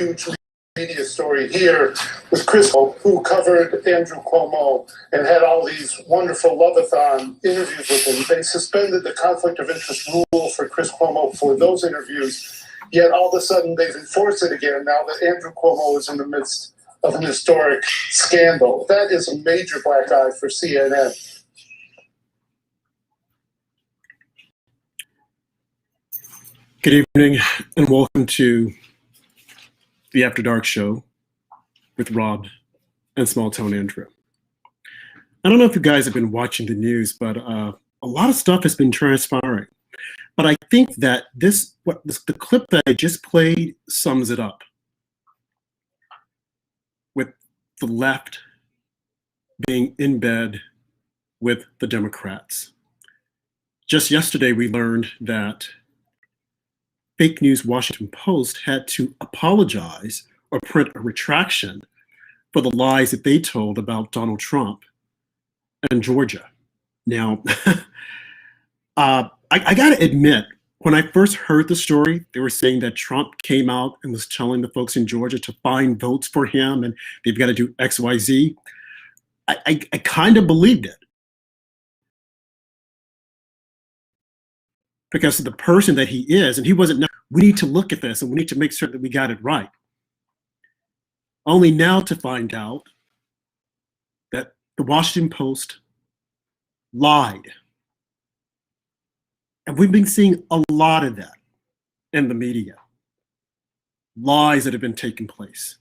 huge media story here with Chris, who covered Andrew Cuomo and had all these wonderful love-a-thon interviews with him. They suspended the conflict of interest rule for Chris Cuomo for those interviews, yet all of a sudden they've enforced it again now that Andrew Cuomo is in the midst of an historic scandal. That is a major black eye for CNN. Good evening and welcome to the After Dark show with Rob and Small Town Andrew. I don't know if you guys have been watching the news, but a lot of stuff has been transpiring. But I think that the clip that I just played sums it up. With the left being in bed with the Democrats. Just yesterday, we learned that fake news Washington Post had to apologize or print a retraction for the lies that they told about Donald Trump and Georgia. Now, I got to admit, when I first heard the story, they were saying that Trump came out and was telling the folks in Georgia to find votes for him and they've got to do X, Y, Z. I kind of believed it. Because of the person that he is, and he wasn't, we need to look at this and we need to make sure that we got it right. Only now to find out that the Washington Post lied. And we've been seeing a lot of that in the media. Lies that have been taking place.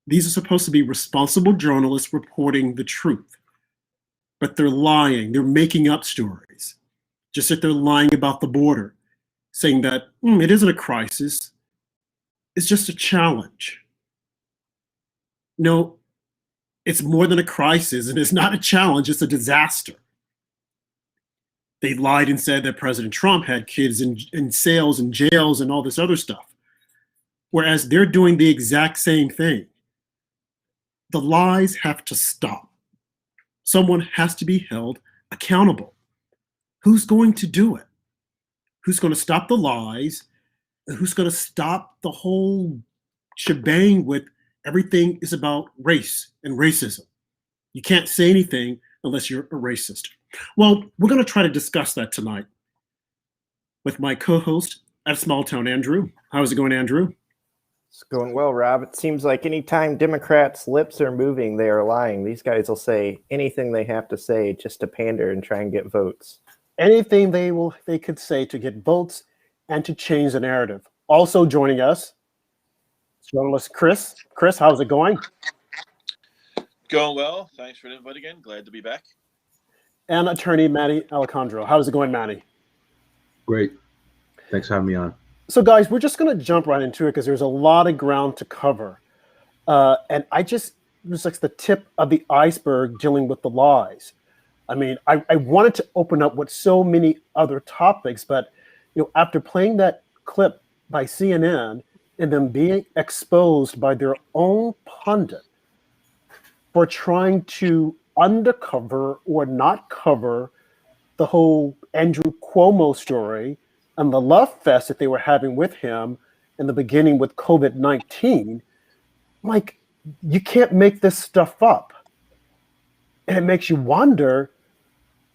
These are supposed to be responsible journalists reporting the truth, but they're lying, they're making up stories. Just that they're lying about the border, saying that it isn't a crisis, it's just a challenge. No, it's more than a crisis, and it's not a challenge, it's a disaster. They lied and said that President Trump had kids in cells and jails and all this other stuff, whereas they're doing the exact same thing. The lies have to stop. Someone has to be held accountable. Who's going to do it? Who's going to stop the lies? And who's going to stop the whole shebang with everything is about race and racism? You can't say anything unless you're a racist. Well, we're going to try to discuss that tonight with my co-host at Small Town Andrew. How's it going, Andrew? It's going well, Rob. It seems like anytime Democrats' lips are moving, they are lying. These guys will say anything they have to say just to pander and try and get votes. Anything they could say to get votes and to change the narrative. Also joining us, journalist Chris. Chris, how's it going? Going well. Thanks for the invite again. Glad to be back. And attorney Manny Alejandro. How's it going, Manny? Great. Thanks for having me on. So guys, we're just going to jump right into it because there's a lot of ground to cover. And it was like the tip of the iceberg dealing with the lies. I mean, I wanted to open up with so many other topics, but after playing that clip by CNN and them being exposed by their own pundit for trying to undercover or not cover the whole Andrew Cuomo story and the love fest that they were having with him in the beginning with COVID-19, like, you can't make this stuff up. And it makes you wonder,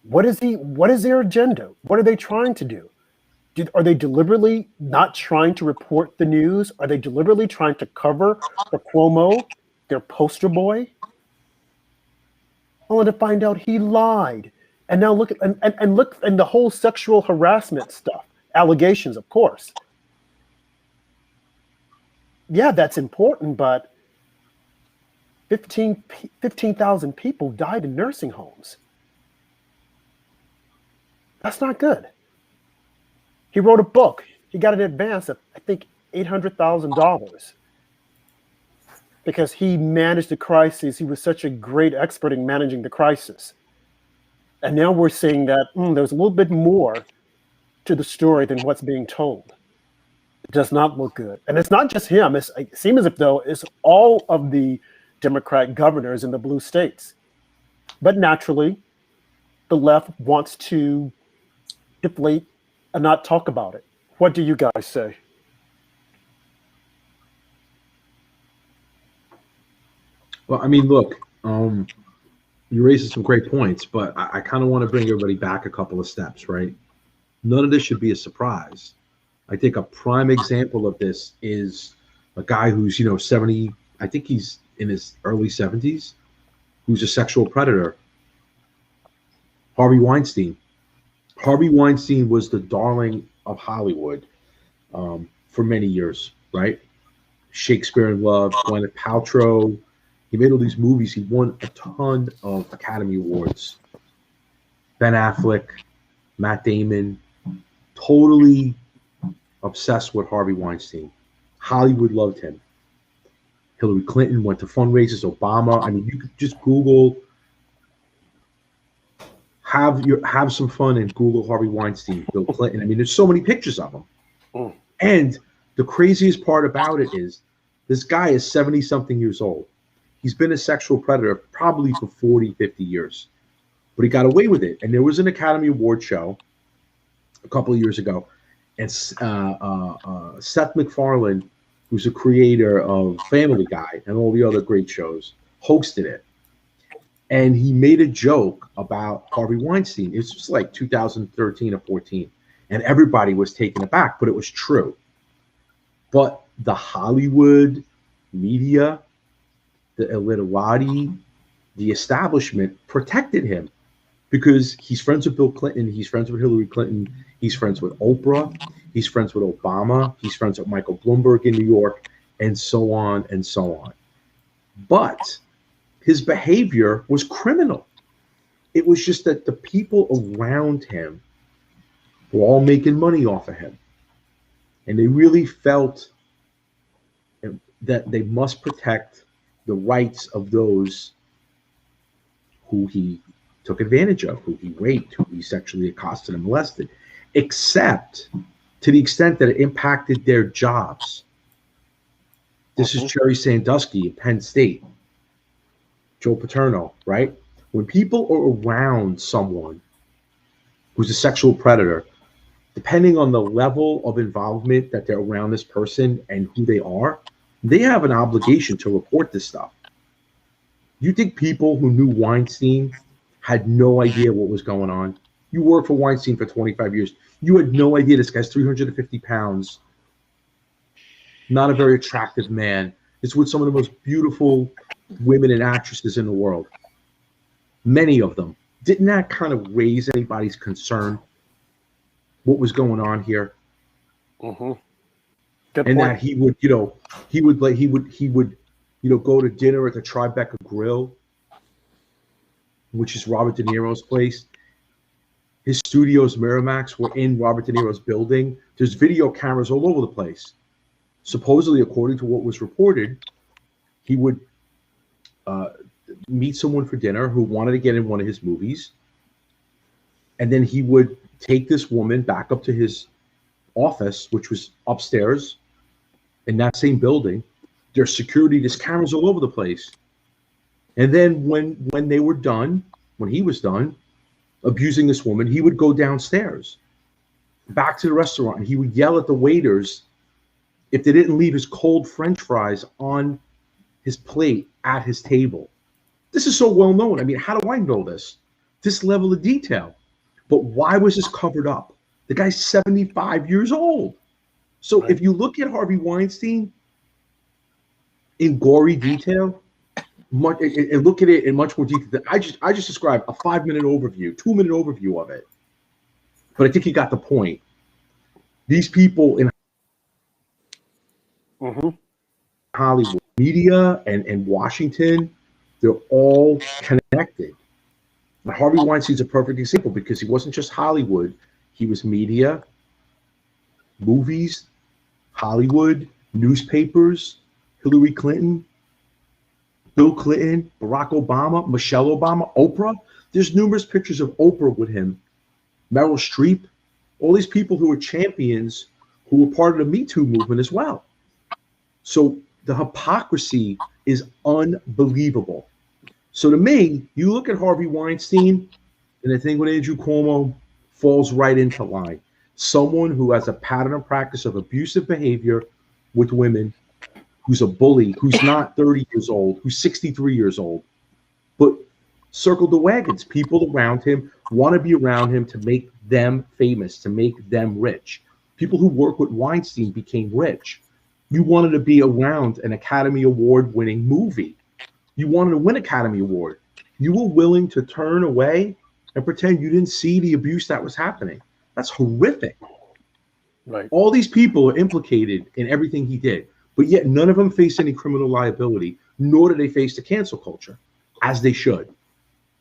what is their agenda? What are they trying to do? Are they deliberately not trying to report the news? Are they deliberately trying to cover for Cuomo, their poster boy? Only to find out he lied. And now look at the whole sexual harassment stuff, allegations, of course. Yeah, that's important, but 15,000 people died in nursing homes. That's not good. He wrote a book. He got an advance of, I think, $800,000 because he managed the crisis. He was such a great expert in managing the crisis. And now we're seeing that there's a little bit more to the story than what's being told. It does not look good. And it's not just him. It seems as if, though, it's all of the Democrat governors in the blue states. But naturally, the left wants to deflate and not talk about it. What do you guys say? Well, I mean, look, you're raising some great points, but I kind of want to bring everybody back a couple of steps, right? None of this should be a surprise. I think a prime example of this is a guy who's, 70, I think he's in his early 70s, who's a sexual predator. Harvey Weinstein. Harvey Weinstein was the darling of Hollywood for many years, right? Shakespeare in Love, Gwyneth Paltrow. He made all these movies. He won a ton of Academy Awards. Ben Affleck, Matt Damon, totally obsessed with Harvey Weinstein. Hollywood loved him. Hillary Clinton went to fundraisers. Obama. I mean, you could just Google. Have some fun and Google Harvey Weinstein, Bill Clinton. I mean, there's so many pictures of him. And the craziest part about it is this guy is 70-something years old. He's been a sexual predator probably for 40, 50 years. But he got away with it. And there was an Academy Award show a couple of years ago. And Seth MacFarlane, who's a creator of Family Guy and all the other great shows, hosted it. And he made a joke about Harvey Weinstein. It was just like 2013 or 14. And everybody was taken aback, but it was true. But the Hollywood media, the illiterati, the establishment protected him because he's friends with Bill Clinton. He's friends with Hillary Clinton. He's friends with Oprah. He's friends with Obama. He's friends with Michael Bloomberg in New York, and so on and so on. But his behavior was criminal. It was just that the people around him were all making money off of him. And they really felt that they must protect the rights of those who he took advantage of, who he raped, who he sexually accosted and molested, except to the extent that it impacted their jobs. This is Jerry Sandusky at Penn State. Joe Paterno, right? When people are around someone who's a sexual predator, depending on the level of involvement that they're around this person and who they have an obligation to report this stuff. You think people who knew Weinstein had no idea what was going on? You worked for Weinstein for 25 years. You had no idea this guy's 350 pounds, not a very attractive man. It's with some of the most beautiful women and actresses in the world. Many of them. Didn't that kind of raise anybody's concern? What was going on here? Good And point. that he would go to dinner at the Tribeca Grill, which is Robert De Niro's place. His studios, Miramax, were in Robert De Niro's building. There's video cameras all over the place. Supposedly, according to what was reported, he would meet someone for dinner who wanted to get in one of his movies. And then he would take this woman back up to his office, which was upstairs in that same building. There's security, there's cameras all over the place. And then when they were done, when he was done abusing this woman, he would go downstairs back to the restaurant and he would yell at the waiters if they didn't leave his cold French fries on his plate at his table. This is so well known. I mean, how do I know this? This level of detail. But why was this covered up? The guy's 75 years old. So if you look at Harvey Weinstein in gory detail, and look at it in much more detail, I just described a 5-minute overview, 2-minute overview of it. But I think you got the point. These people in Hollywood, media, and Washington, they're all connected. And Harvey Weinstein's a perfect example because he wasn't just Hollywood. He was media, movies, Hollywood, newspapers, Hillary Clinton, Bill Clinton, Barack Obama, Michelle Obama, Oprah. There's numerous pictures of Oprah with him, Meryl Streep, all these people who were champions who were part of the Me Too movement as well. So the hypocrisy is unbelievable. So to me, you look at Harvey Weinstein, and the thing with Andrew Cuomo falls right into line. Someone who has a pattern of practice of abusive behavior with women, who's a bully, who's not 30 years old, who's 63 years old, but circled the wagons. People around him want to be around him to make them famous, to make them rich. People who work with Weinstein became rich. You wanted to be around an Academy Award winning movie. You wanted to win Academy Award. You were willing to turn away and pretend you didn't see the abuse that was happening. That's horrific. Right. All these people are implicated in everything he did, but yet none of them face any criminal liability, nor do they face the cancel culture, as they should,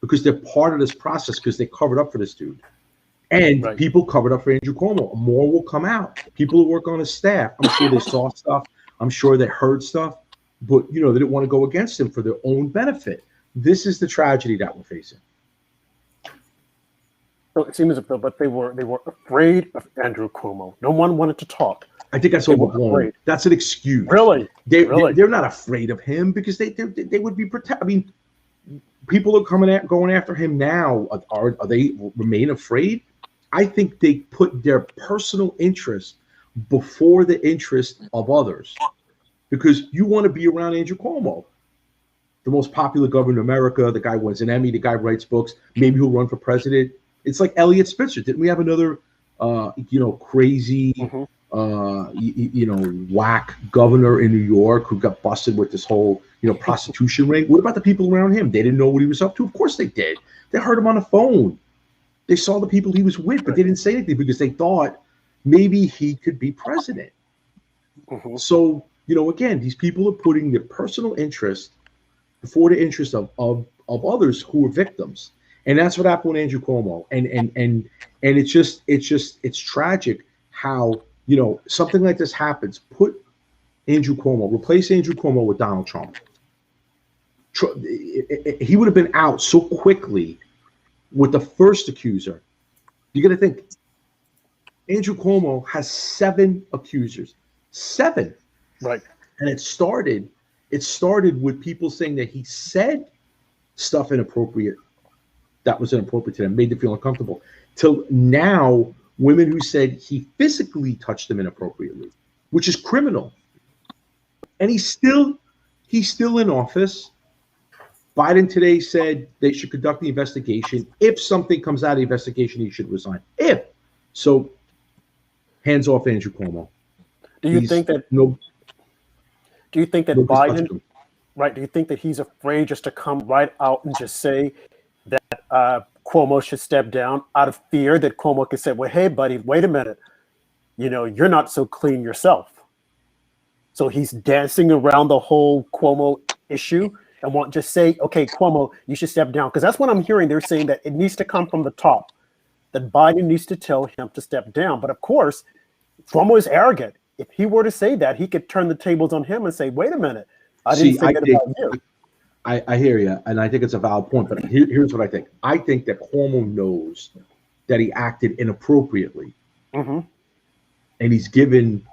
because they're part of this process, because they covered up for this dude. And Right. people covered up for Andrew Cuomo. More will come out. People who work on his staff, I'm sure they saw stuff. I'm sure they heard stuff, but they didn't want to go against him for their own benefit. This is the tragedy that we're facing. So it seems as though, but they were afraid of Andrew Cuomo. No one wanted to talk. I think that's They were overblown. afraid. That's an excuse. Really? Really? They're not afraid of him because they would be protect. I mean, people are going after him now. Are they remain afraid? I think they put their personal interest before the interest of others, because you want to be around Andrew Cuomo, the most popular governor in America. The guy wins an Emmy. The guy writes books. Maybe he'll run for president. It's like Elliot Spitzer. Didn't we have another, crazy, whack governor in New York who got busted with this whole, prostitution ring? What about the people around him? They didn't know what he was up to. Of course they did. They heard him on the phone. They saw the people he was with, but they didn't say anything because they thought maybe he could be president. Mhm. So, again, these people are putting their personal interest before the interest of others who are victims. And that's what happened with Andrew Cuomo. And it's tragic how, something like this happens. Replace Andrew Cuomo with Donald Trump. He would have been out so quickly with the first accuser. You got to think, Andrew Cuomo has 7 accusers. 7. Right. And it started with people saying that he said stuff inappropriate that was inappropriate to them, made them feel uncomfortable, till now women who said he physically touched them inappropriately, which is criminal. And he's still in office. Biden today said they should conduct the investigation. If something comes out of the investigation, he should resign. So, hands off Andrew Cuomo. Do you think that Biden, right? Do you think that he's afraid just to come right out and just say that Cuomo should step down out of fear that Cuomo could say, well, hey, buddy, wait a minute. You're not so clean yourself. So he's dancing around the whole Cuomo issue and won't just say, okay, Cuomo, you should step down. Because that's what I'm hearing. They're saying that it needs to come from the top, that Biden needs to tell him to step down. But of course, Cuomo is arrogant. If he were to say that, he could turn the tables on him and say, wait a minute, I didn't say that about you. I hear you, and I think it's a valid point, but here's what I think. I think that Cuomo knows that he acted inappropriately, Mm-hmm. and he's given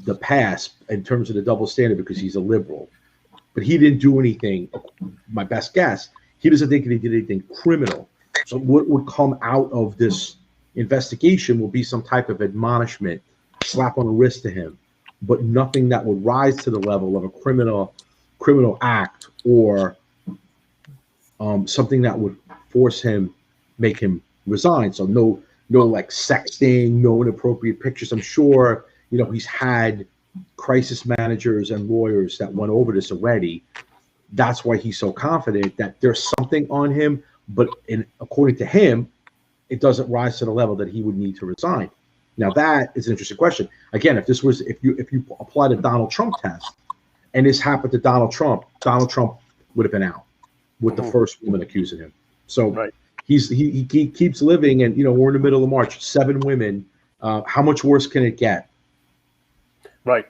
the pass in terms of the double standard because he's a liberal. But he didn't do anything, my best guess, he doesn't think that he did anything criminal. So what would come out of this investigation will be some type of admonishment, slap on the wrist to him, but nothing that would rise to the level of a criminal act or something that would make him resign. So no like sexting, no inappropriate pictures. I'm sure, he's had crisis managers and lawyers that went over this already. That's why he's so confident that there's something on him, but according to him, it doesn't rise to the level that he would need to resign. Now that is an interesting question. Again, if you apply the Donald Trump test and this happened to Donald Trump would have been out with the first woman accusing him. So Right. he keeps living, and we're in the middle of March. 7 women. How much worse can it get? Right.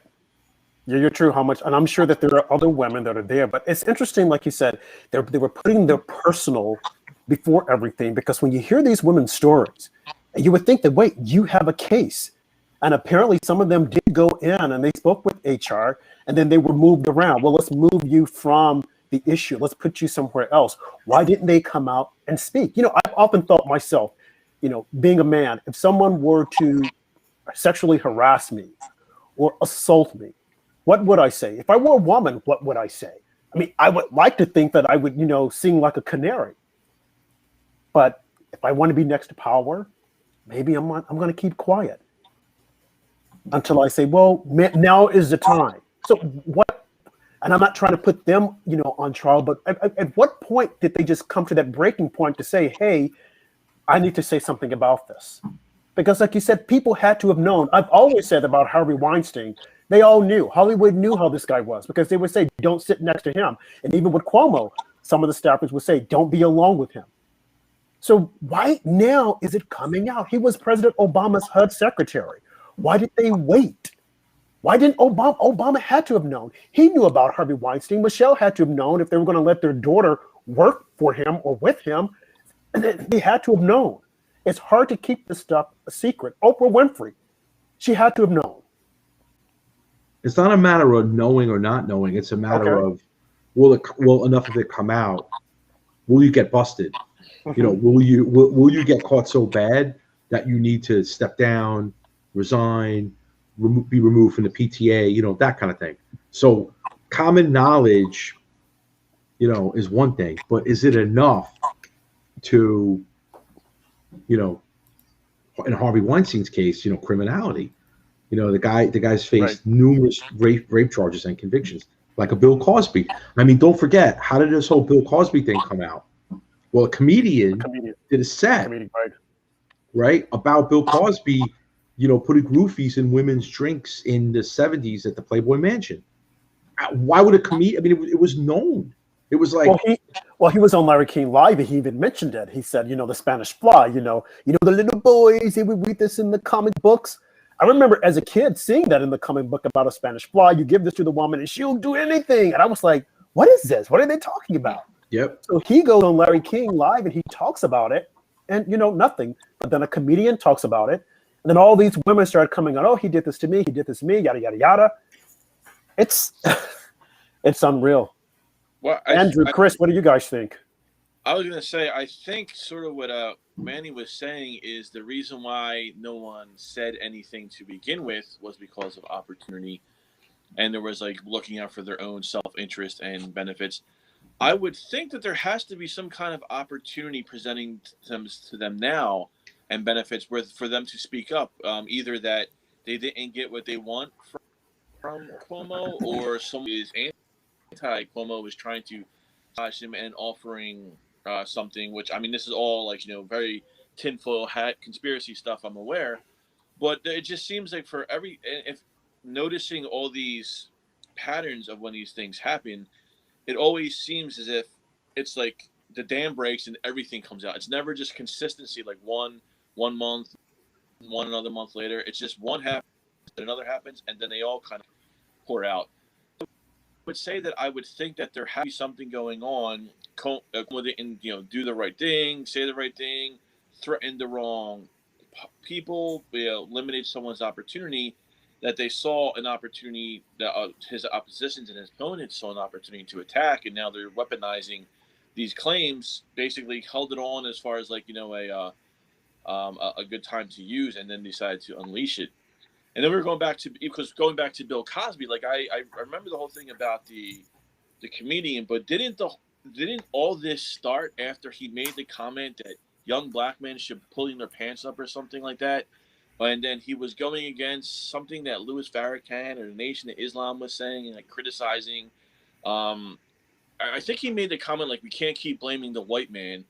You're true. How much? And I'm sure that there are other women that are there. But it's interesting, like you said, they were putting their personal before everything, because when you hear these women's stories, you would think that, wait, you have a case. And apparently some of them did go in and they spoke with HR, and then they were moved around. Well, let's move you from the issue. Let's put you somewhere else. Why didn't they come out and speak? I've often thought myself, being a man, if someone were to sexually harass me or assault me, what would I say? If I were a woman, what would I say? I mean, I would like to think that I would, sing like a canary. But if I want to be next to power, maybe I'm going to keep quiet until I say, well, now is the time. So what? And I'm not trying to put them, on trial, but at what point did they just come to that breaking point to say, hey, I need to say something about this? Because like you said, people had to have known. I've always said about Harvey Weinstein, they all knew. Hollywood knew how this guy was because they would say, don't sit next to him. And even with Cuomo, some of the staffers would say, don't be alone with him. So why now is it coming out? He was President Obama's HUD secretary. Why did they wait? Why didn't Obama had to have known? He knew about Harvey Weinstein. Michelle had to have known if they were going to let their daughter work for him or with him. They had to have known. It's hard to keep this stuff a secret. Oprah Winfrey, she had to have known. It's not a matter of knowing or not knowing. It's a matter of will enough of it come out? Will you get busted? Will you get caught so bad that you need to step down, resign, be removed from the PTA? That kind of thing. So common knowledge, is one thing, but is it enough to, in Harvey Weinstein's case, criminality? The guy's faced numerous rape charges and convictions, like a Bill Cosby. I mean, don't forget, how did this whole Bill Cosby thing come out? Well, a comedian did a set, right, about Bill Cosby, putting roofies in women's drinks in the 70s at the Playboy Mansion. Why would a comedian? I mean, it was known. It was like, he was on Larry King Live, and he even mentioned it. He said, the Spanish Fly, the little boys, they would read this in the comic books. I remember as a kid seeing that in the comic book about a Spanish Fly. You give this to the woman, and she'll do anything. And I was like, what is this? What are they talking about? Yep. So he goes on Larry King Live, and he talks about it, and, nothing. But then a comedian talks about it. And then all these women started coming on, oh, he did this to me, yada, yada, yada. It's unreal. Well, Chris, what do you guys think? I was going to say, I think sort of what Manny was saying is the reason why no one said anything to begin with was because of opportunity. And there was like looking out for their own self-interest and benefits. I would think that there has to be some kind of opportunity presenting to them now and benefits for them to speak up. Either that they didn't get what they want from Cuomo, or someone is anti-Cuomo is trying to touch him and offering something, which, I mean, this is all like, very tinfoil hat conspiracy stuff, I'm aware. But it just seems like if noticing all these patterns of when these things happen, it always seems as if it's like the dam breaks and everything comes out. It's never just consistency, like one month, another month later. It's just one happens, another happens, and then they all kind of pour out. I would say that I would think that there has to be something going on with it, and do the right thing, say the right thing, threaten the wrong people, eliminate someone's opportunity, that they saw an opportunity, that his oppositions and his opponents saw an opportunity to attack, and now they're weaponizing these claims, basically held it on as far as like, a good time to use, and then decided to unleash it. And then we were going back to Bill Cosby. Like I remember the whole thing about the comedian, but didn't all this start after he made the comment that young black men should be pulling their pants up or something like that? And then he was going against something that Louis Farrakhan or the Nation of Islam was saying and like criticizing. I think he made the comment like, we can't keep blaming the white man.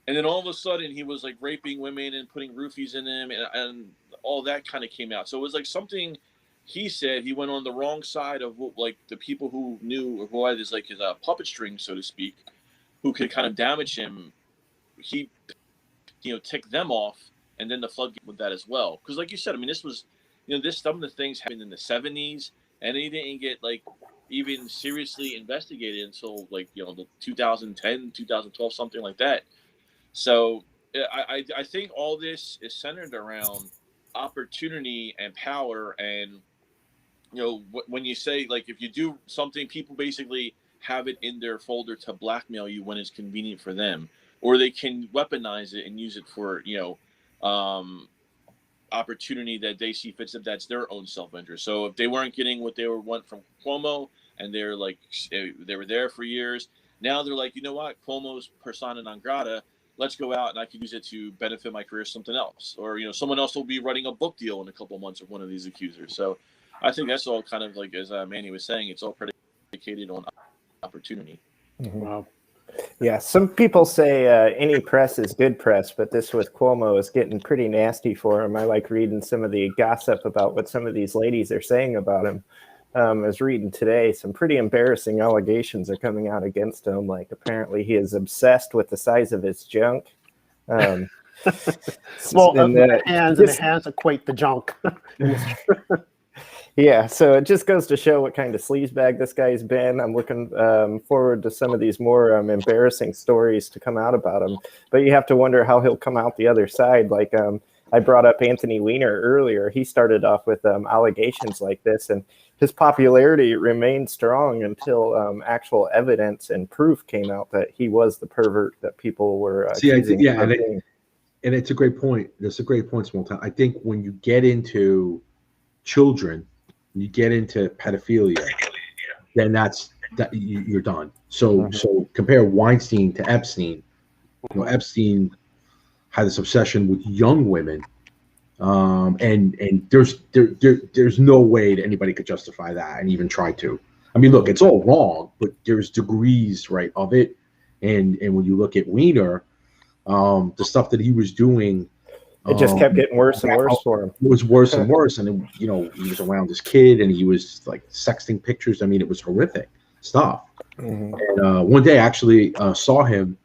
And then all of a sudden he was like raping women and putting roofies in them, and all that kind of came out. So it was like something he said. He went on the wrong side of like the people who knew, or who had his puppet string, so to speak, who could kind of damage him. He, ticked them off, and then the floodgate with that as well. Because like you said, I mean, this was, some of the things happened in the 70s, and they didn't get like even seriously investigated until like, the 2010, 2012, something like that. So I think all this is centered around opportunity and power. And, when you say, like, if you do something, people basically have it in their folder to blackmail you when it's convenient for them, or they can weaponize it and use it for, opportunity that they see fits, if that's their own self-interest. So if they weren't getting what they want from Cuomo, and they're like, they were there for years, now they're like, you know what, Cuomo's persona non grata. Let's go out and I can use it to benefit my career, something else, or someone else will be writing a book deal in a couple of months with one of these accusers. So I think that's all kind of like, as Manny was saying, it's all predicated on opportunity. Wow. Yeah, some people say any press is good press, but this with Cuomo is getting pretty nasty for him. I like reading some of the gossip about what some of these ladies are saying about him. I was reading today, some pretty embarrassing allegations are coming out against him. Like apparently he is obsessed with the size of his junk. Well, and, the hands equate the junk. Yeah, so it just goes to show what kind of sleazebag this guy's been. I'm looking forward to some of these more embarrassing stories to come out about him. But you have to wonder how he'll come out the other side. Like I brought up Anthony Weiner earlier. He started off with allegations like this, and his popularity remained strong until actual evidence and proof came out that he was the pervert that people were accusing him of being. And it's a great point. That's a great point, Small Town. I think when you get into children, you get into pedophilia, then you're done. So compare Weinstein to Epstein. Epstein had this obsession with young women, and there's no way that anybody could justify that and even try to. I mean, look, it's all wrong, but there's degrees, right, of it. And when you look at Weiner, the stuff that he was doing. It just kept getting worse and worse for him. It was worse and worse. And then, he was around this kid and he was like sexting pictures. I mean, it was horrific stuff. And one day I actually saw him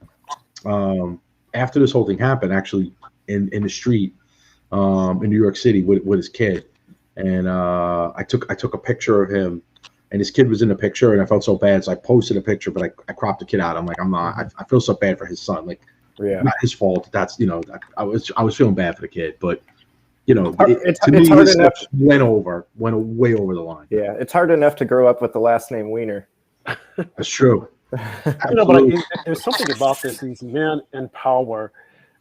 after this whole thing happened, actually in the street in New York City with his kid. And I took a picture of him, and his kid was in the picture, and I felt so bad. So I posted a picture, but I cropped the kid out. I'm like, I feel so bad for his son. Like, yeah, not his fault. That's I was feeling bad for the kid, but it's hard enough. Went way over the line. Yeah, it's hard enough to grow up with the last name Weiner. That's true. But there's something about these men in power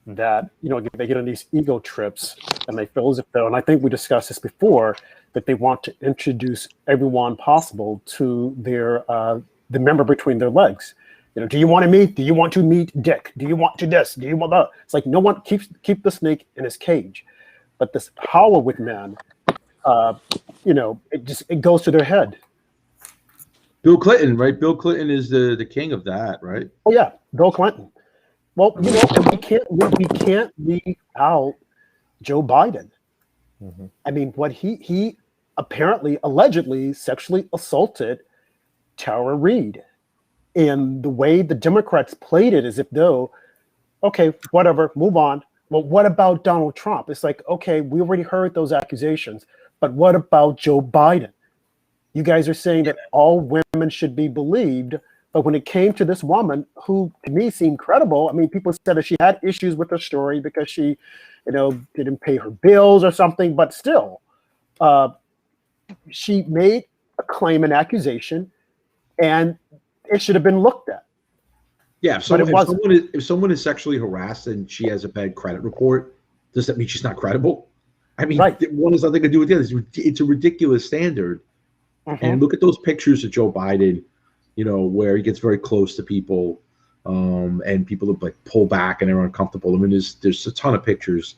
that they get on these ego trips and they feel as if though, and I think we discussed this before, that they want to introduce everyone possible to their the member between their legs. Do you want to meet? Do you want to meet Dick? Do you want to this? Do you want that? It's like no one keep the snake in his cage, but this power with men, it goes to their head. Bill Clinton, right? Bill Clinton is the king of that, right? Oh yeah, Bill Clinton. Well, we can't leave out Joe Biden. Mm-hmm. I mean, what he allegedly sexually assaulted Tara Reid. And the way the Democrats played it as if though, okay, whatever, move on. Well, what about Donald Trump? It's like, okay, we already heard those accusations, but what about Joe Biden? You guys are saying that all women should be believed, but when it came to this woman who to me seemed credible, I mean, people said that she had issues with her story because she, didn't pay her bills or something, but still, she made a claim, an accusation, and it should have been looked at. Yeah, if someone is sexually harassed and she has a bad credit report, does that mean she's not credible? I mean, right. One has nothing to do with the other. It's a ridiculous standard. Mm-hmm. And look at those pictures of Joe Biden, where he gets very close to people, and people like pull back and they're uncomfortable. I mean, there's a ton of pictures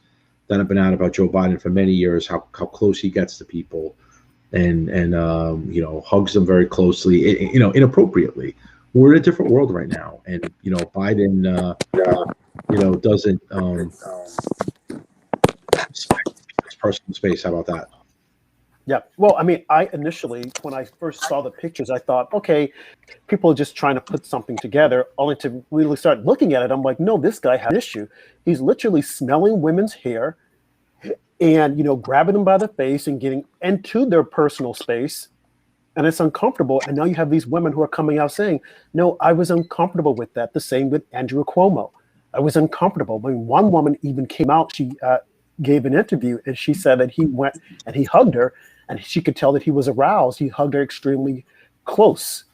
that have been out about Joe Biden for many years, how close he gets to people, and hugs them very closely, inappropriately. We're in a different world right now, and Biden, doesn't respect his personal space. How about that? Yeah. Well, I mean, I initially, when I first saw the pictures, I thought, okay, people are just trying to put something together, only to really start looking at it. I'm like, no, this guy has an issue. He's literally smelling women's hair and, grabbing them by the face and getting into their personal space. And it's uncomfortable. And now you have these women who are coming out saying, no, I was uncomfortable with that. The same with Andrew Cuomo. I was uncomfortable. I mean, one woman even came out, she gave an interview, and she said that he went and he hugged her, and she could tell that he was aroused. He hugged her extremely close.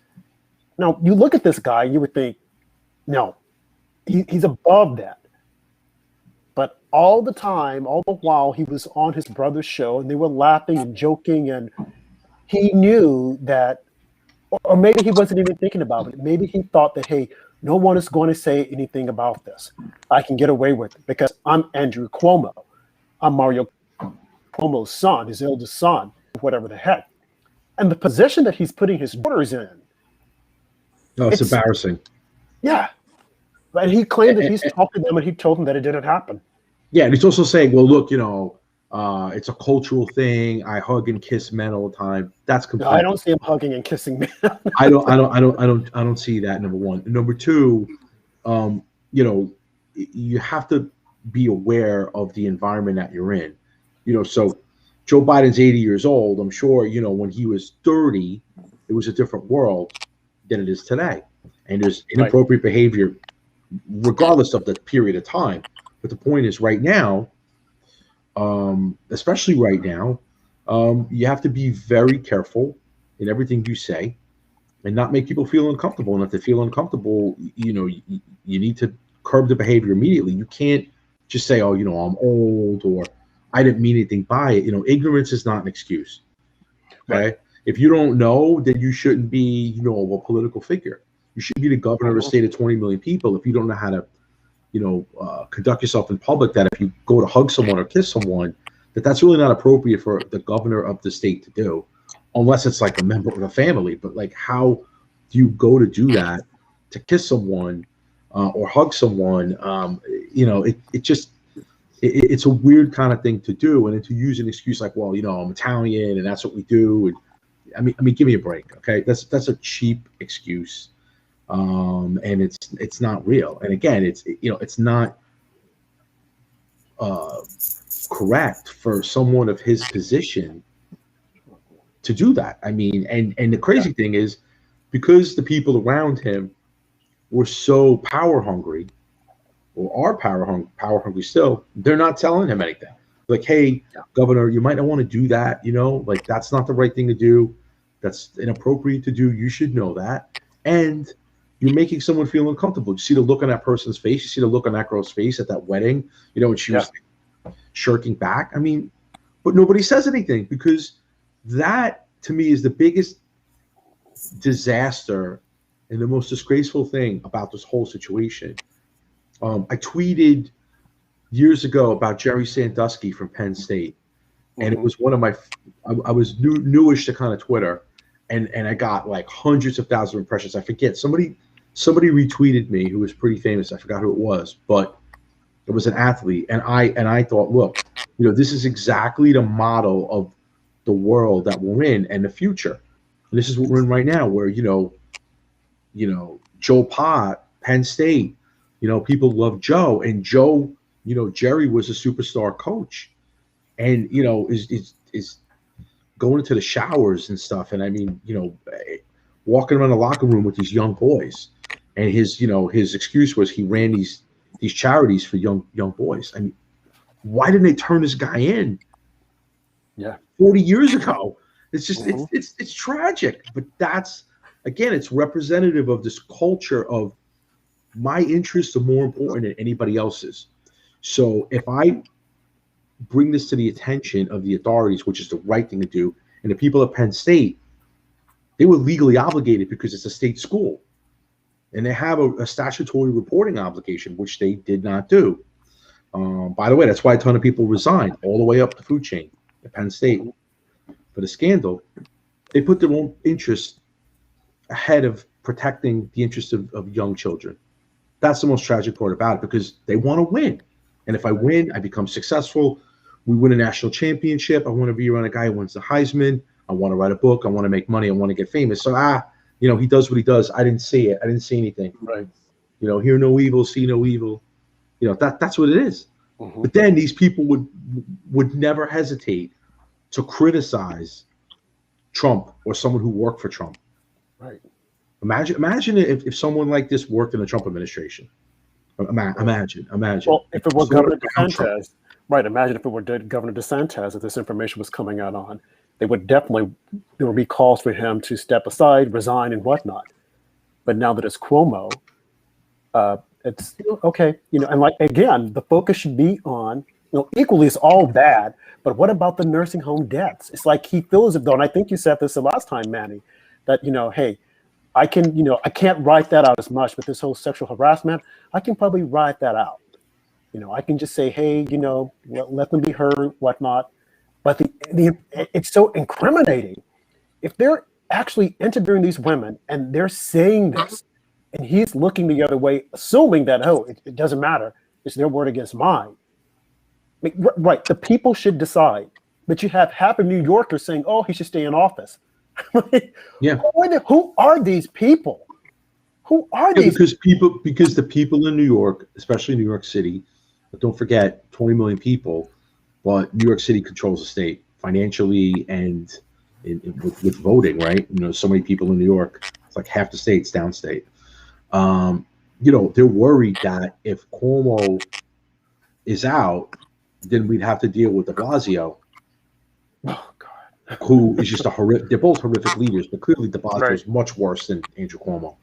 Now, you look at this guy, you would think, no, he's above that. But all the time, all the while he was on his brother's show, and they were laughing and joking, and he knew that, or maybe he wasn't even thinking about it. Maybe he thought that, hey, no one is going to say anything about this. I can get away with it because I'm Andrew Cuomo. I'm Mario Cuomo's son, his eldest son, whatever the heck. And the position that he's putting his daughters in. No, it's embarrassing. Yeah. And he claimed that he's talked to them and he told them that it didn't happen. Yeah, and he's also saying, well, look, it's a cultural thing. I hug and kiss men all the time. That's No, completely. I don't see him hugging and kissing men. I don't see that. Number one. Number two, you have to be aware of the environment that you're in. So Joe Biden's 80 years old. I'm sure, when he was 30, it was a different world than it is today. And there's inappropriate behavior regardless of the period of time. But the point is right now, especially right now, you have to be very careful in everything you say and not make people feel uncomfortable. And if they feel uncomfortable, you need to curb the behavior immediately. You can't just say, oh, I'm old or I didn't mean anything by it. Ignorance is not an excuse. Okay. Right. If you don't know, then you shouldn't be, a political figure. You should be the governor of a state of 20 million people. If you don't know how to, conduct yourself in public, that if you go to hug someone or kiss someone, that's really not appropriate for the governor of the state to do, unless it's like a member of the family. But like, how do you go to do that, to kiss someone or hug someone? It's a weird kind of thing to do, and to use an excuse like, well, I'm Italian and that's what we do. And I mean, give me a break, okay? That's a cheap excuse. And it's not real. And again, it's not correct for someone of his position to do that. I mean, and the crazy thing is, because the people around him were so power hungry, or are power hungry still, they're not telling him anything. Like, hey, Governor, you might not want to do that. Like, that's not the right thing to do. That's inappropriate to do. You should know that. And you're making someone feel uncomfortable. You see the look on that person's face. You see the look on that girl's face at that wedding, and she was shirking back. I mean, but nobody says anything, because that, to me, is the biggest disaster and the most disgraceful thing about this whole situation. I tweeted years ago about Jerry Sandusky from Penn State, and it was one of my. I was newish to kind of Twitter, and I got like hundreds of thousands of impressions. I forget, somebody retweeted me who was pretty famous. I forgot who it was, but it was an athlete, and I thought, look, this is exactly the model of the world that we're in and the future. And this is what we're in right now, where Joe Pott, Penn State, people love Joe, and Joe, Jerry was a superstar coach, and is going into the showers and stuff, and I mean, walking around the locker room with these young boys, and his excuse was he ran these charities for young boys. I mean, why didn't they turn this guy in? 40 years ago. It's just it's tragic, but that's, again, it's representative of this culture of my interests are more important than anybody else's. So if I bring this to the attention of the authorities, which is the right thing to do, and the people at Penn State, they were legally obligated because it's a state school, and they have a statutory reporting obligation, which they did not do. By the way, that's why a ton of people resigned all the way up the food chain at Penn State for the scandal. They put their own interests ahead of protecting the interests of young children. That's the most tragic part about it, because they want to win. And if I win, I become successful. We win a national championship. I want to be around a guy who wins the Heisman. I want to write a book. I want to make money. I want to get famous. So, he does what he does. I didn't see it. I didn't see anything. Right. Hear no evil, see no evil. That's what it is. But then these people would never hesitate to criticize Trump or someone who worked for Trump. Right. Imagine if someone like this worked in the Trump administration. Imagine. Well, if it were Governor DeSantis, right? Imagine if it were Governor DeSantis that this information was coming out on. There would be calls for him to step aside, resign, and whatnot. But now that it's Cuomo, It's okay, and like again, the focus should be on, equally it's all bad, but what about the nursing home deaths? It's like he feels it though, and I think you said this the last time, Manny, that hey, I can't write that out as much, but this whole sexual harassment, I can probably write that out. I can just say, hey, let them be heard, whatnot. But it's so incriminating. If they're actually interviewing these women and they're saying this, and he's looking the other way, assuming that, it doesn't matter, it's their word against mine. I mean, right, the people should decide. But you have half of New Yorkers saying, oh, he should stay in office. Yeah. Who are these people? Who are these? Because the people in New York, especially New York City, but don't forget 20 million people, but New York City controls the state financially and with voting, right? So many people in New York, it's like half the state's downstate. They're worried that if Cuomo is out, then we'd have to deal with de Blasio. Oh God. Who is just they're both horrific leaders, but clearly de Blasio is much worse than Andrew Cuomo.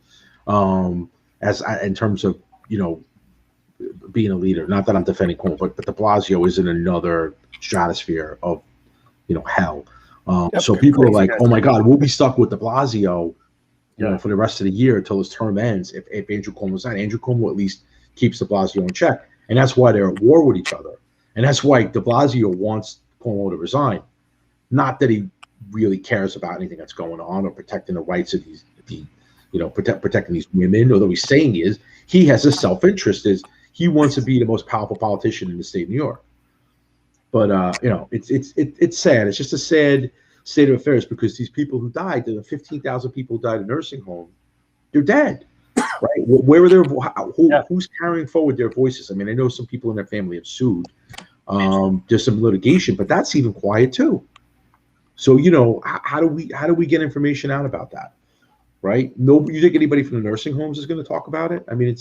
In terms of being a leader, not that I'm defending Cuomo, but de Blasio is in another stratosphere of hell. So people are like, oh my God, we'll be stuck with de Blasio, for the rest of the year until his term ends. If Andrew Cuomo's out, Andrew Cuomo at least keeps de Blasio in check, and that's why they're at war with each other, and that's why de Blasio wants Cuomo to resign. Not that he really cares about anything that's going on or protecting the rights of protecting these women, although he's saying he has a self-interest, he wants to be the most powerful politician in the state of New York. But it's sad. It's just a sad state of affairs because these people who died, the 15,000 people who died in nursing home, they're dead. Right? Where are their who's carrying forward their voices? I mean, I know some people in their family have sued. There's some litigation, but that's even quiet too. So how do we get information out about that? Right? You think anybody from the nursing homes is going to talk about it? I mean,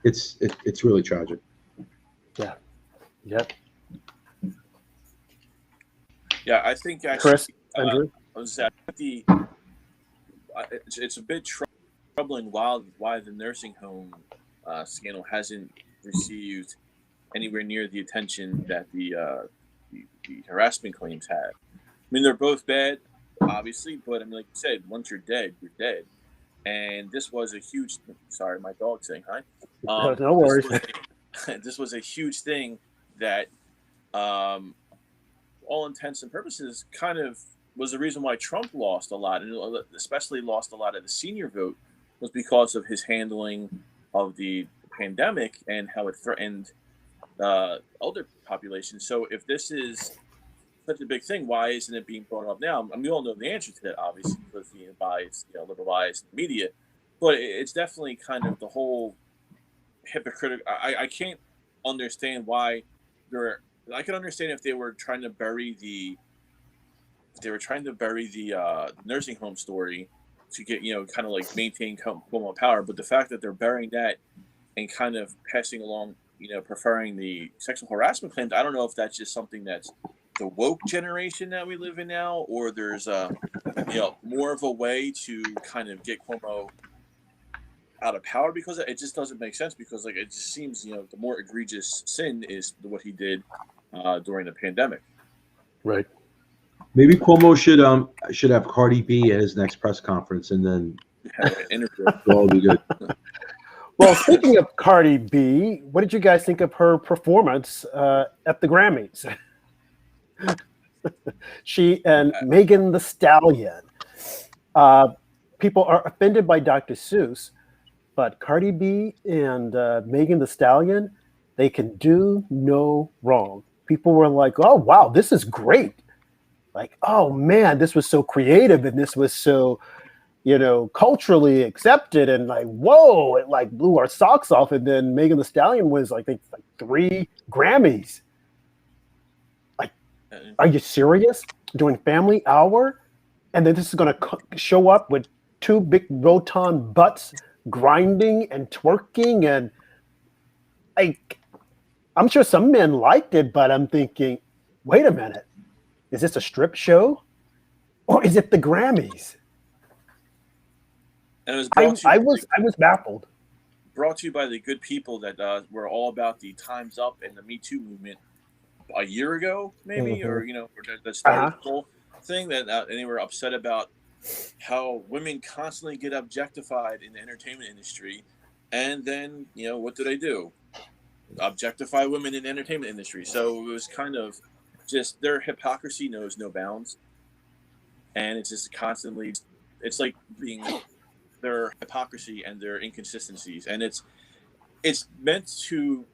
it's really tragic. Yeah. Yep. Yeah, I think actually, Chris, Andrew? It's a bit troubling why the nursing home scandal hasn't received anywhere near the attention that the harassment claims had. I mean, they're both bad, obviously, but I mean, like you said, once you're dead, you're dead. And this was a huge. Sorry, my dog's saying hi. No worries. This was a huge thing that, all intents and purposes, kind of was the reason why Trump lost a lot, and especially lost a lot of the senior vote, was because of his handling of the pandemic and how it threatened older populations. So if this is such a big thing, why isn't it being brought up now? I mean, we all know the answer to that, obviously, because the bias, liberal bias in the media. But it's definitely kind of the whole hypocritical. I can't understand why they're. I can understand if they were trying to bury the. They were trying to bury the nursing home story to get kind of like maintain Cuomo power, but the fact that they're burying that and kind of passing along, preferring the sexual harassment claims, I don't know if that's just something that's the woke generation that we live in now, or there's more of a way to kind of get Cuomo out of power, because it just doesn't make sense, because it just seems the more egregious sin is what he did during the pandemic. Right. Maybe Cuomo should have Cardi B at his next press conference, and then it'll all be good. Well, speaking of Cardi B, what did you guys think of her performance at the Grammys? She and Megan Thee Stallion. People are offended by Dr. Seuss, but Cardi B and Megan Thee Stallion, they can do no wrong. People were like, "Oh wow, this is great!" Like, "Oh man, this was so creative and this was so, culturally accepted." And like, whoa, it like blew our socks off. And then Megan Thee Stallion was like 3 Grammys. Like, are you serious? Doing Family Hour, and then this is going to show up with 2 big rotund butts grinding and twerking, and I'm sure some men liked it, but I'm thinking, wait a minute, is this a strip show, or is it the Grammys? And it was I was baffled. brought to you by the good people that were all about the Time's Up and the Me Too movement a year ago, maybe, or that started the whole thing that, and they were upset about how women constantly get objectified in the entertainment industry, and then what do they do? Objectify women in the entertainment industry. So it was kind of just their hypocrisy knows no bounds, and it's just constantly. It's like being their hypocrisy and their inconsistencies, and it's meant to.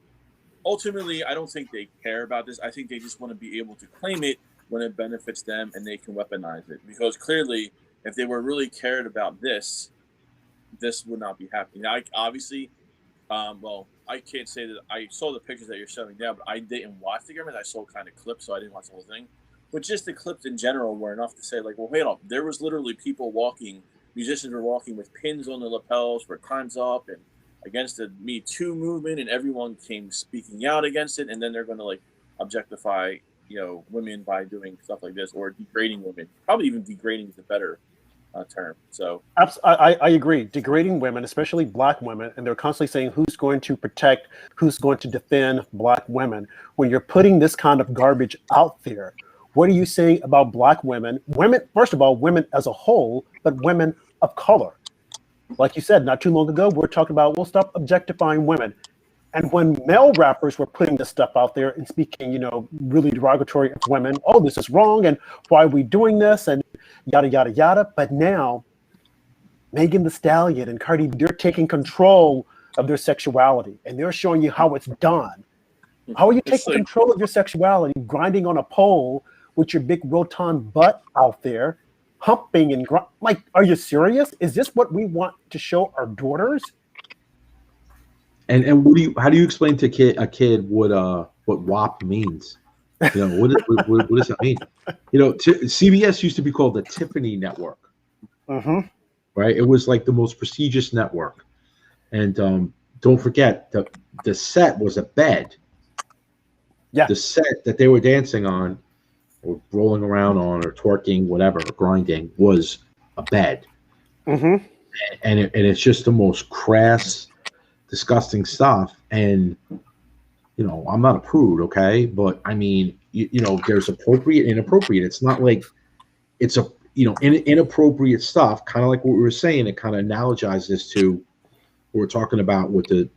Ultimately, I don't think they care about this. I think they just want to be able to claim it when it benefits them, and they can weaponize it. Because clearly, if they were really cared about this would not be happening. Now, obviously, I can't say that I saw the pictures that you're showing now, but I didn't watch the Grammys. I saw kind of clips, so I didn't watch the whole thing. But just the clips in general were enough to say, like, well, wait up. There was literally people walking, musicians were walking with pins on their lapels for Time's Up and against the Me Too movement, and everyone came speaking out against it. And then they're going to like objectify, women by doing stuff like this, or degrading women. Probably even degrading is a better term. So I agree. Degrading women, especially Black women, and they're constantly saying who's going to protect, who's going to defend Black women. When you're putting this kind of garbage out there, what are you saying about Black women? Women, first of all, women as a whole, but women of color. Like you said, not too long ago, we're talking about we'll stop objectifying women. And when male rappers were putting this stuff out there and speaking, really derogatory of women, oh, this is wrong, and why are we doing this, and yada, yada, yada. But now, Megan Thee Stallion and Cardi B, they're taking control of their sexuality, and they're showing you how it's done. How are you taking control of your sexuality, grinding on a pole with your big rotund butt out there, humping and like, are you serious? Is this what we want to show our daughters? And how do you explain to a kid what WAP means? What does that mean? CBS used to be called the Tiffany Network, right? It was like the most prestigious network, and don't forget the set was a bed. Yeah, the set that they were dancing on, or rolling around on, or twerking, whatever, or grinding, was a bed. And it's just the most crass, disgusting stuff. And I'm not a prude, okay, but I mean, there's appropriate and inappropriate. It's not like it's inappropriate stuff, kind of like what we were saying. It kind of analogizes to what we're talking about with the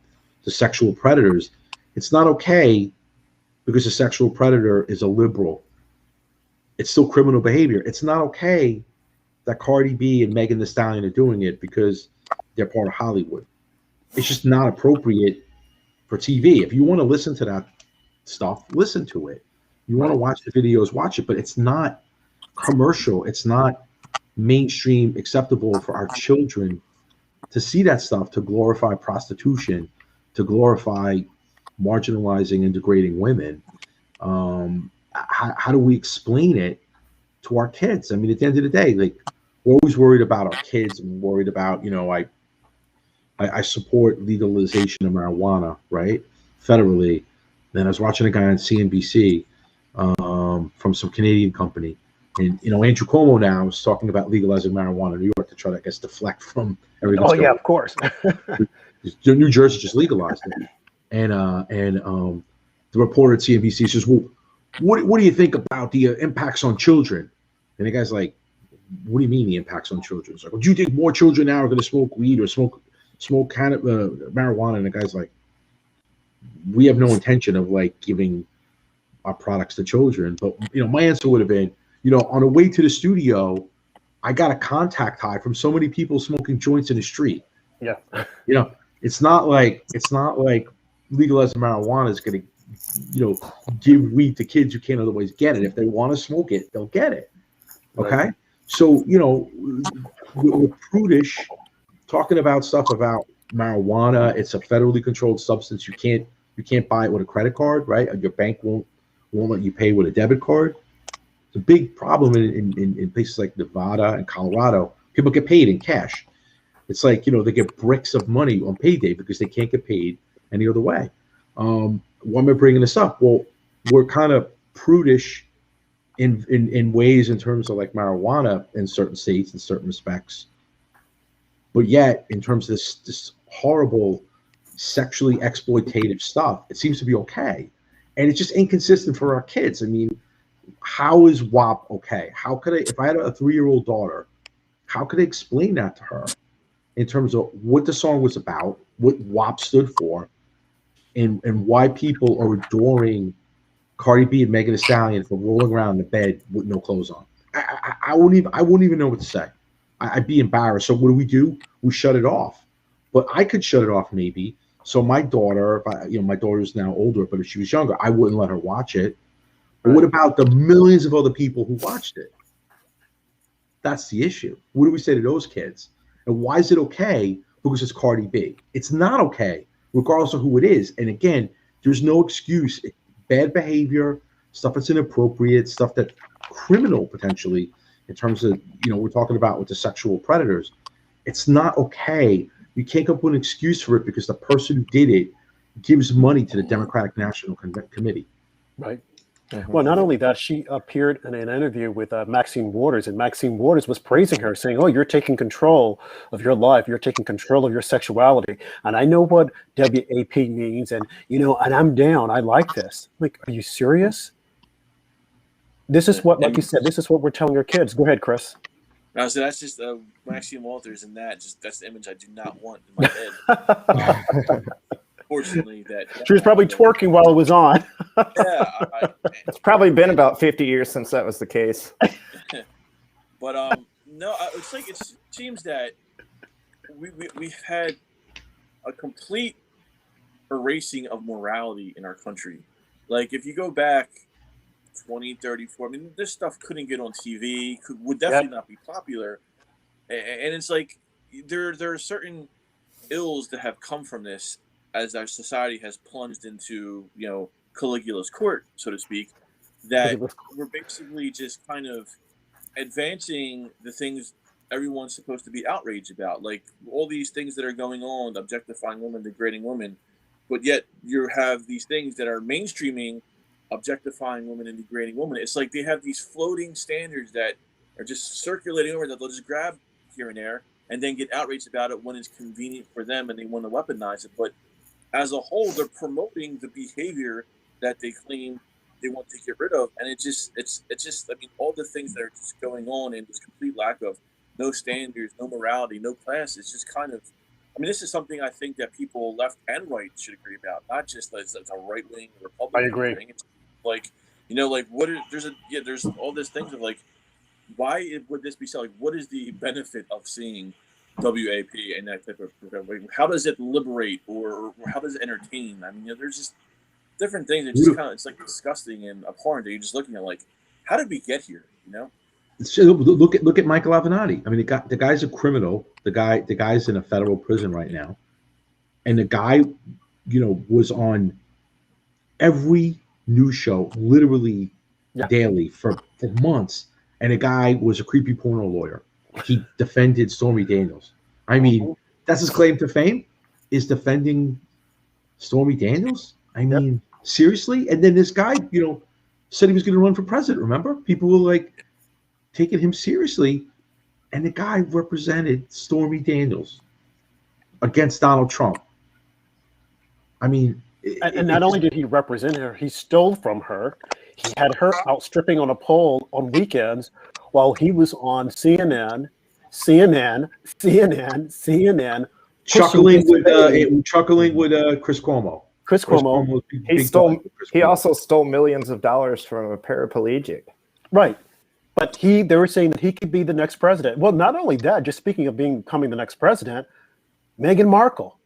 sexual predators. It's not okay because a sexual predator is a liberal. It's still criminal behavior. It's not okay that Cardi B and Megan Thee Stallion are doing it because they're part of Hollywood. It's just not appropriate for TV. If you want to listen to that stuff, listen to it. You want to watch the videos, watch it, but it's not commercial. It's not mainstream acceptable for our children to see that stuff, to glorify prostitution, to glorify marginalizing and degrading women. How do we explain it to our kids? I mean, at the end of the day, like, we're always worried about our kids, and worried about, I support legalization of marijuana, right? Federally. Then I was watching a guy on CNBC from some Canadian company. And, Andrew Cuomo now is talking about legalizing marijuana in New York to try to, I guess, deflect from everything. Oh, yeah, of course. New Jersey just legalized it. And the reporter at CNBC says, well, what do you think about the impacts on children? And the guy's like, what do you mean the impacts on children? It's like, well, do you think more children now are going to smoke weed or smoke kind of marijuana? And the guy's like, we have no intention of like giving our products to children. But my answer would have been, on the way to the studio, I got a contact high from so many people smoking joints in the street. Yeah. It's not like legalizing marijuana is going to give weed to kids who can't otherwise get it. If they want to smoke it, they'll get it. Okay. Right. So, we're prudish talking about stuff about marijuana. It's a federally controlled substance. You can't buy it with a credit card, right? Your bank won't let you pay with a debit card. It's a big problem in places like Nevada and Colorado. People get paid in cash. It's like, they get bricks of money on payday because they can't get paid any other way. Why am I bringing this up? Well, we're kind of prudish in ways in terms of like marijuana in certain states in certain respects, but yet in terms of this horrible sexually exploitative stuff, it seems to be okay. And it's just inconsistent for our kids. I mean, how is WAP okay? How could I, if I had a 3-year-old daughter, how could I explain that to her in terms of what the song was about, what WAP stood for, and why people are adoring Cardi B and Megan Thee Stallion for rolling around in the bed with no clothes on? I wouldn't even know what to say. I'd be embarrassed. So what do? We shut it off. But I could shut it off maybe. So my daughter, my daughter's now older, but if she was younger, I wouldn't let her watch it. But what about the millions of other people who watched it? That's the issue. What do we say to those kids? And why is it okay? Because it's Cardi B. It's not okay, regardless of who it is. And again, there's no excuse. Bad behavior, stuff that's inappropriate, stuff that's criminal potentially in terms of, we're talking about with the sexual predators. It's not okay. You can't come up with an excuse for it because the person who did it gives money to the Democratic National Committee. Right. Well, not only that, she appeared in an interview with Maxine Waters, and Maxine Waters was praising her, saying, "Oh, you're taking control of your life. You're taking control of your sexuality. And I know what WAP means, and and I'm down. I like this." Like, are you serious? This is what, like you said, this is what we're telling our kids. Go ahead, Chris. No, so that's just Maxine Walters, and that's the image I do not want in my head. Fortunately, she was probably twerking while it was on. Yeah, it's probably been about 50 years since that was the case. But no, it's like it seems that we've had a complete erasing of morality in our country. Like if you go back 20, 30, 40, I mean, this stuff couldn't get on TV, would definitely not be popular. And it's like there are certain ills that have come from this as our society has plunged into, Caligula's court, so to speak, that we're basically just kind of advancing the things everyone's supposed to be outraged about. Like all these things that are going on, objectifying women, degrading women, but yet you have these things that are mainstreaming objectifying women and degrading women. It's like they have these floating standards that are just circulating over that they'll just grab here and there and then get outraged about it when it's convenient for them and they want to weaponize it. But as a whole, they're promoting the behavior that they claim they want to get rid of. And it's just, I mean, all the things that are just going on and this complete lack of no standards, no morality, no class, it's just kind of, I mean, this is something I think that people left and right should agree about, not just as a right-wing Republican. I agree. Thing. It's like, like there's all these things of like, why would this be so? Like, what is the benefit of seeing WAP and that type of program? How does it liberate or how does it entertain? I mean, there's just different things. It's just kind of, it's like disgusting and abhorrent that you're just looking at like, how did we get here? So look at Michael Avenatti. I mean, the guy's a criminal. The guy's in a federal prison right now, and the guy, was on every news show literally daily for months. And the guy was a creepy porno lawyer. He defended Stormy Daniels. I mean, that's his claim to fame, is defending Stormy Daniels. I mean, seriously? And then this guy, said he was going to run for president. Remember? People were like taking him seriously. And the guy represented Stormy Daniels against Donald Trump. I mean, and not only did he represent her, he stole from her. He had her outstripping on a pole on weekends while he was on CNN, chuckling with Chris Cuomo. Chris Cuomo. He also stole millions of dollars from a paraplegic. Right. But they were saying that he could be the next president. Well, not only that, just speaking of becoming the next president, Meghan Markle.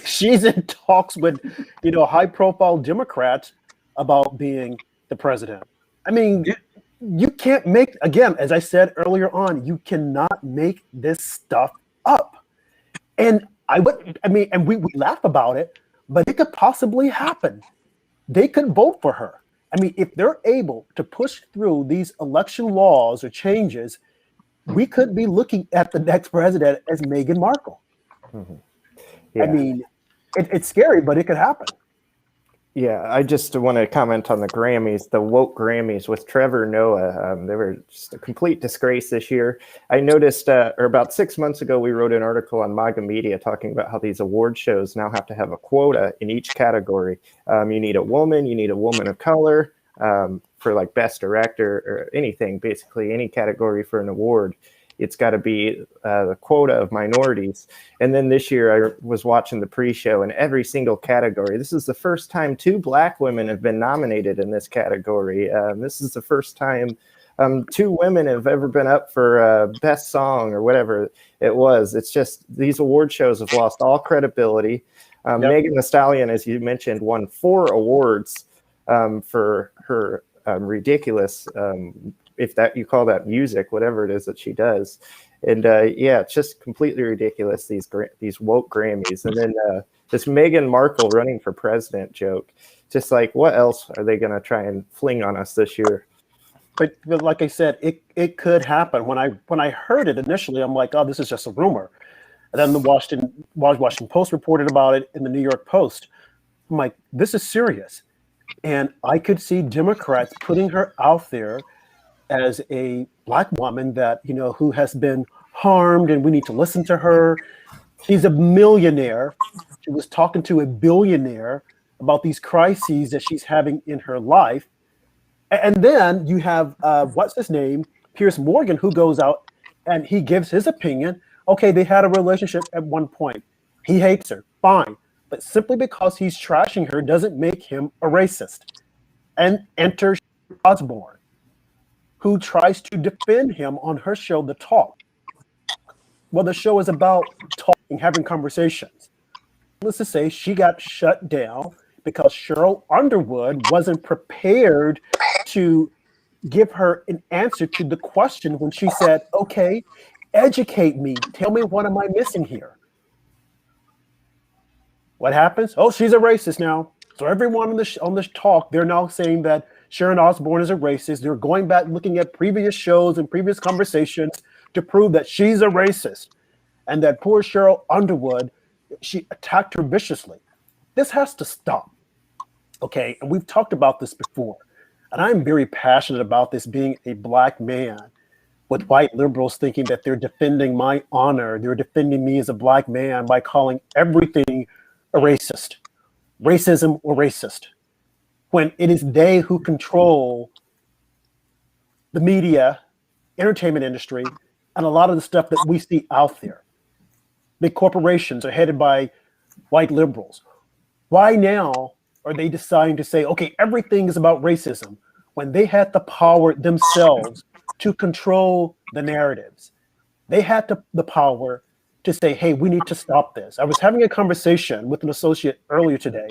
She's in talks with, high-profile Democrats about being the president. I mean, you can't make, again, as I said earlier on, you cannot make this stuff up. And we laugh about it, but it could possibly happen. They could vote for her. I mean, if they're able to push through these election laws or changes, we could be looking at the next president as Meghan Markle. Mm-hmm. Yeah. I mean, it's scary, but it could happen. Yeah, I just want to comment on the Grammys, the woke Grammys with Trevor Noah. They were just a complete disgrace this year. I noticed, or about 6 months ago, we wrote an article on MAGA Media talking about how these award shows now have to have a quota in each category. You need a woman of color for like best director or anything, basically any category for an award. It's got to be the quota of minorities. And then this year I was watching the pre-show, and every single category, this is the first time 2 Black women have been nominated in this category. This is the first time 2 women have ever been up for best song or whatever it was. It's just these award shows have lost all credibility. Yep. Megan Thee Stallion, as you mentioned, won 4 awards for her ridiculous if that you call that music, whatever it is that she does. And yeah, it's just completely ridiculous, these woke Grammys. And then this Meghan Markle running for president joke, just like, what else are they going to try and fling on us this year? But like I said, it could happen. When I heard it initially, I'm like, oh, this is just a rumor. And then the Washington Post reported about it in the New York Post. I'm like, this is serious. And I could see Democrats putting her out there as a Black woman that, you know, who has been harmed, and we need to listen to her. She's a millionaire. She was talking to a billionaire about these crises that she's having in her life. And then you have, what's his name? Piers Morgan, who goes out and he gives his opinion. Okay, they had a relationship at one point. He hates her, fine. But simply because he's trashing her doesn't make him a racist. And enter Osborne, who tries to defend him on her show, The Talk. Well, the show is about talking, having conversations. Let's just say she got shut down because Cheryl Underwood wasn't prepared to give her an answer to the question when she said, okay, educate me. Tell me, what am I missing here? What happens? Oh, she's a racist now. So everyone on this talk, they're now saying that Sharon Osbourne is a racist. They're going back looking at previous shows and previous conversations to prove that she's a racist. And that poor Cheryl Underwood, she attacked her viciously. This has to stop. Okay, and we've talked about this before. And I'm very passionate about this, being a Black man with white liberals thinking that they're defending my honor. They're defending me as a Black man by calling everything a racist, racism or racist, when it is they who control the media, entertainment industry, and a lot of the stuff that we see out there. Big corporations are headed by white liberals. Why now are they deciding to say, okay, everything is about racism, when they had the power themselves to control the narratives? They had the power to say, hey, we need to stop this. I was having a conversation with an associate earlier today,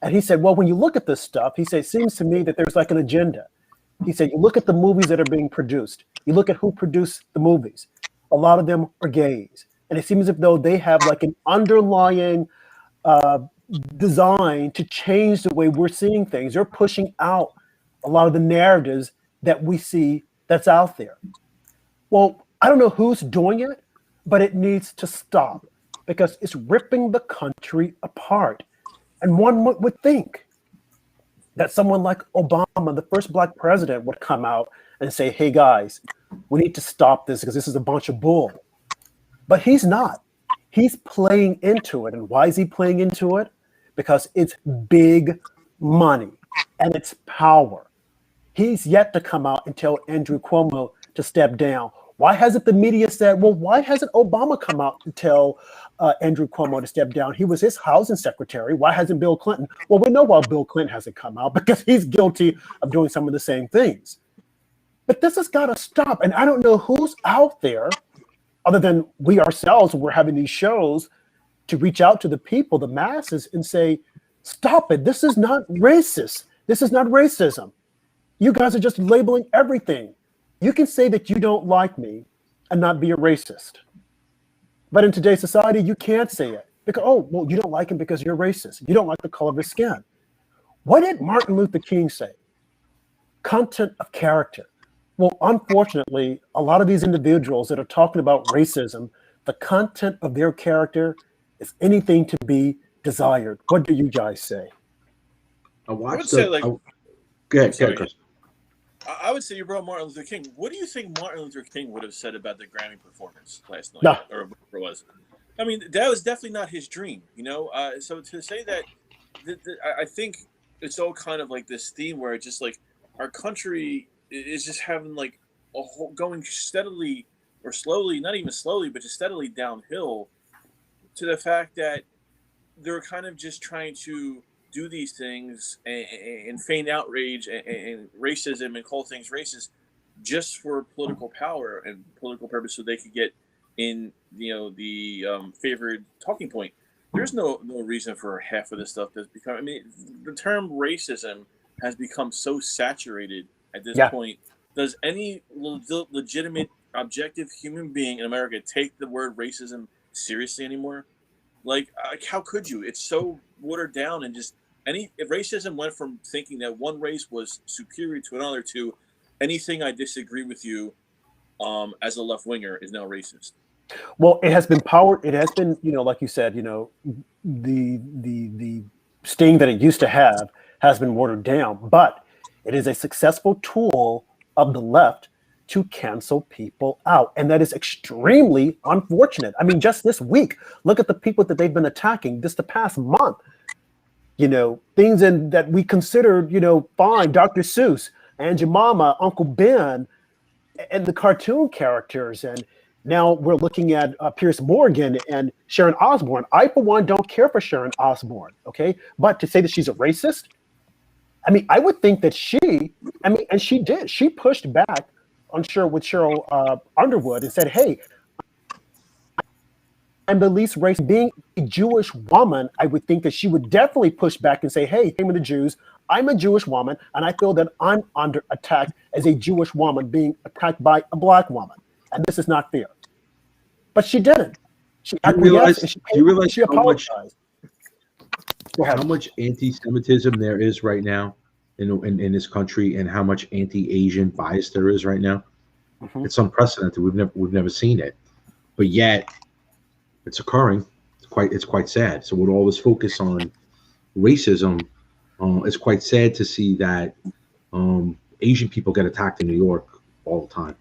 and he said, well, when you look at this stuff, he said, it seems to me that there's like an agenda. He said, you look at the movies that are being produced, you look at who produced the movies, a lot of them are gays. And it seems as though they have like an underlying design to change the way we're seeing things. They're pushing out a lot of the narratives that we see that's out there. Well, I don't know who's doing it, but it needs to stop because it's ripping the country apart. And one would think that someone like Obama, the first Black president, would come out and say, hey guys, we need to stop this because this is a bunch of bull. But he's not. He's playing into it. And why is he playing into it? Because it's big money and it's power. He's yet to come out and tell Andrew Cuomo to step down. Why hasn't the media said, well, why hasn't Obama come out to tell Andrew Cuomo to step down? He was his housing secretary. Why hasn't Bill Clinton? Well, we know why Bill Clinton hasn't come out, because he's guilty of doing some of the same things. But this has got to stop. And I don't know who's out there, other than we ourselves, when we're having these shows, to reach out to the people, the masses, and say, stop it. This is not racist. This is not racism. You guys are just labeling everything. You can say that you don't like me and not be a racist. But in today's society, you can't say it. Because, oh, well, you don't like him because you're racist. You don't like the color of his skin. What did Martin Luther King say? Content of character. Well, unfortunately, a lot of these individuals that are talking about racism, the content of their character is anything to be desired. What do you guys say? I watched would say, like, go ahead, sorry. Chris. I would say you brought Martin Luther King. What do you think Martin Luther King would have said about the Grammy performance last night, No. or whatever it was? I mean, that was definitely not his dream, you know. So to say that, I think it's all kind of like this theme where it's just like our country is just having like a whole, going steadily or slowly, not even slowly, but just steadily downhill, to the fact that they're kind of just trying to do these things and feign outrage and racism and call things racist just for political power and political purpose, so they could get in, you know, the favored talking point. There's no reason for half of this stuff that's become. I mean, the term racism has become so saturated at this point. Does any legitimate, objective human being in America take the word racism seriously anymore? Like how could you? It's so watered down, and just if racism went from thinking that one race was superior to another to anything I disagree with you as a left winger is now racist. Well, it has been powered. It has been, you know, like you said, you know, the sting that it used to have has been watered down, but it is a successful tool of the left to cancel people out. And that is extremely unfortunate. I mean, just this week, look at the people that they've been attacking this the past month. You know, things that we considered, you know, fine, Dr. Seuss, Aunt Jemima, Uncle Ben, and the cartoon characters. And now we're looking at Piers Morgan and Sharon Osbourne. I, for one, don't care for Sharon Osbourne, okay? But to say that she's a racist, I mean, I would think that and she did. She pushed back on with Cheryl Underwood and said, hey, I'm the least racist. Being a Jewish woman, I would think that she would definitely push back and say, hey, same with the Jews. I'm a Jewish woman, and I feel that I'm under attack as a Jewish woman being attacked by a black woman. And this is not fair. But she didn't. She acquiesced and she apologized. How much anti-Semitism there is right now in this country, and how much anti-Asian bias there is right now? Mm-hmm. It's unprecedented. We've never seen it, but yet it's occurring. It's quite sad. So with all this focus on racism, it's quite sad to see that Asian people get attacked in New York all the time.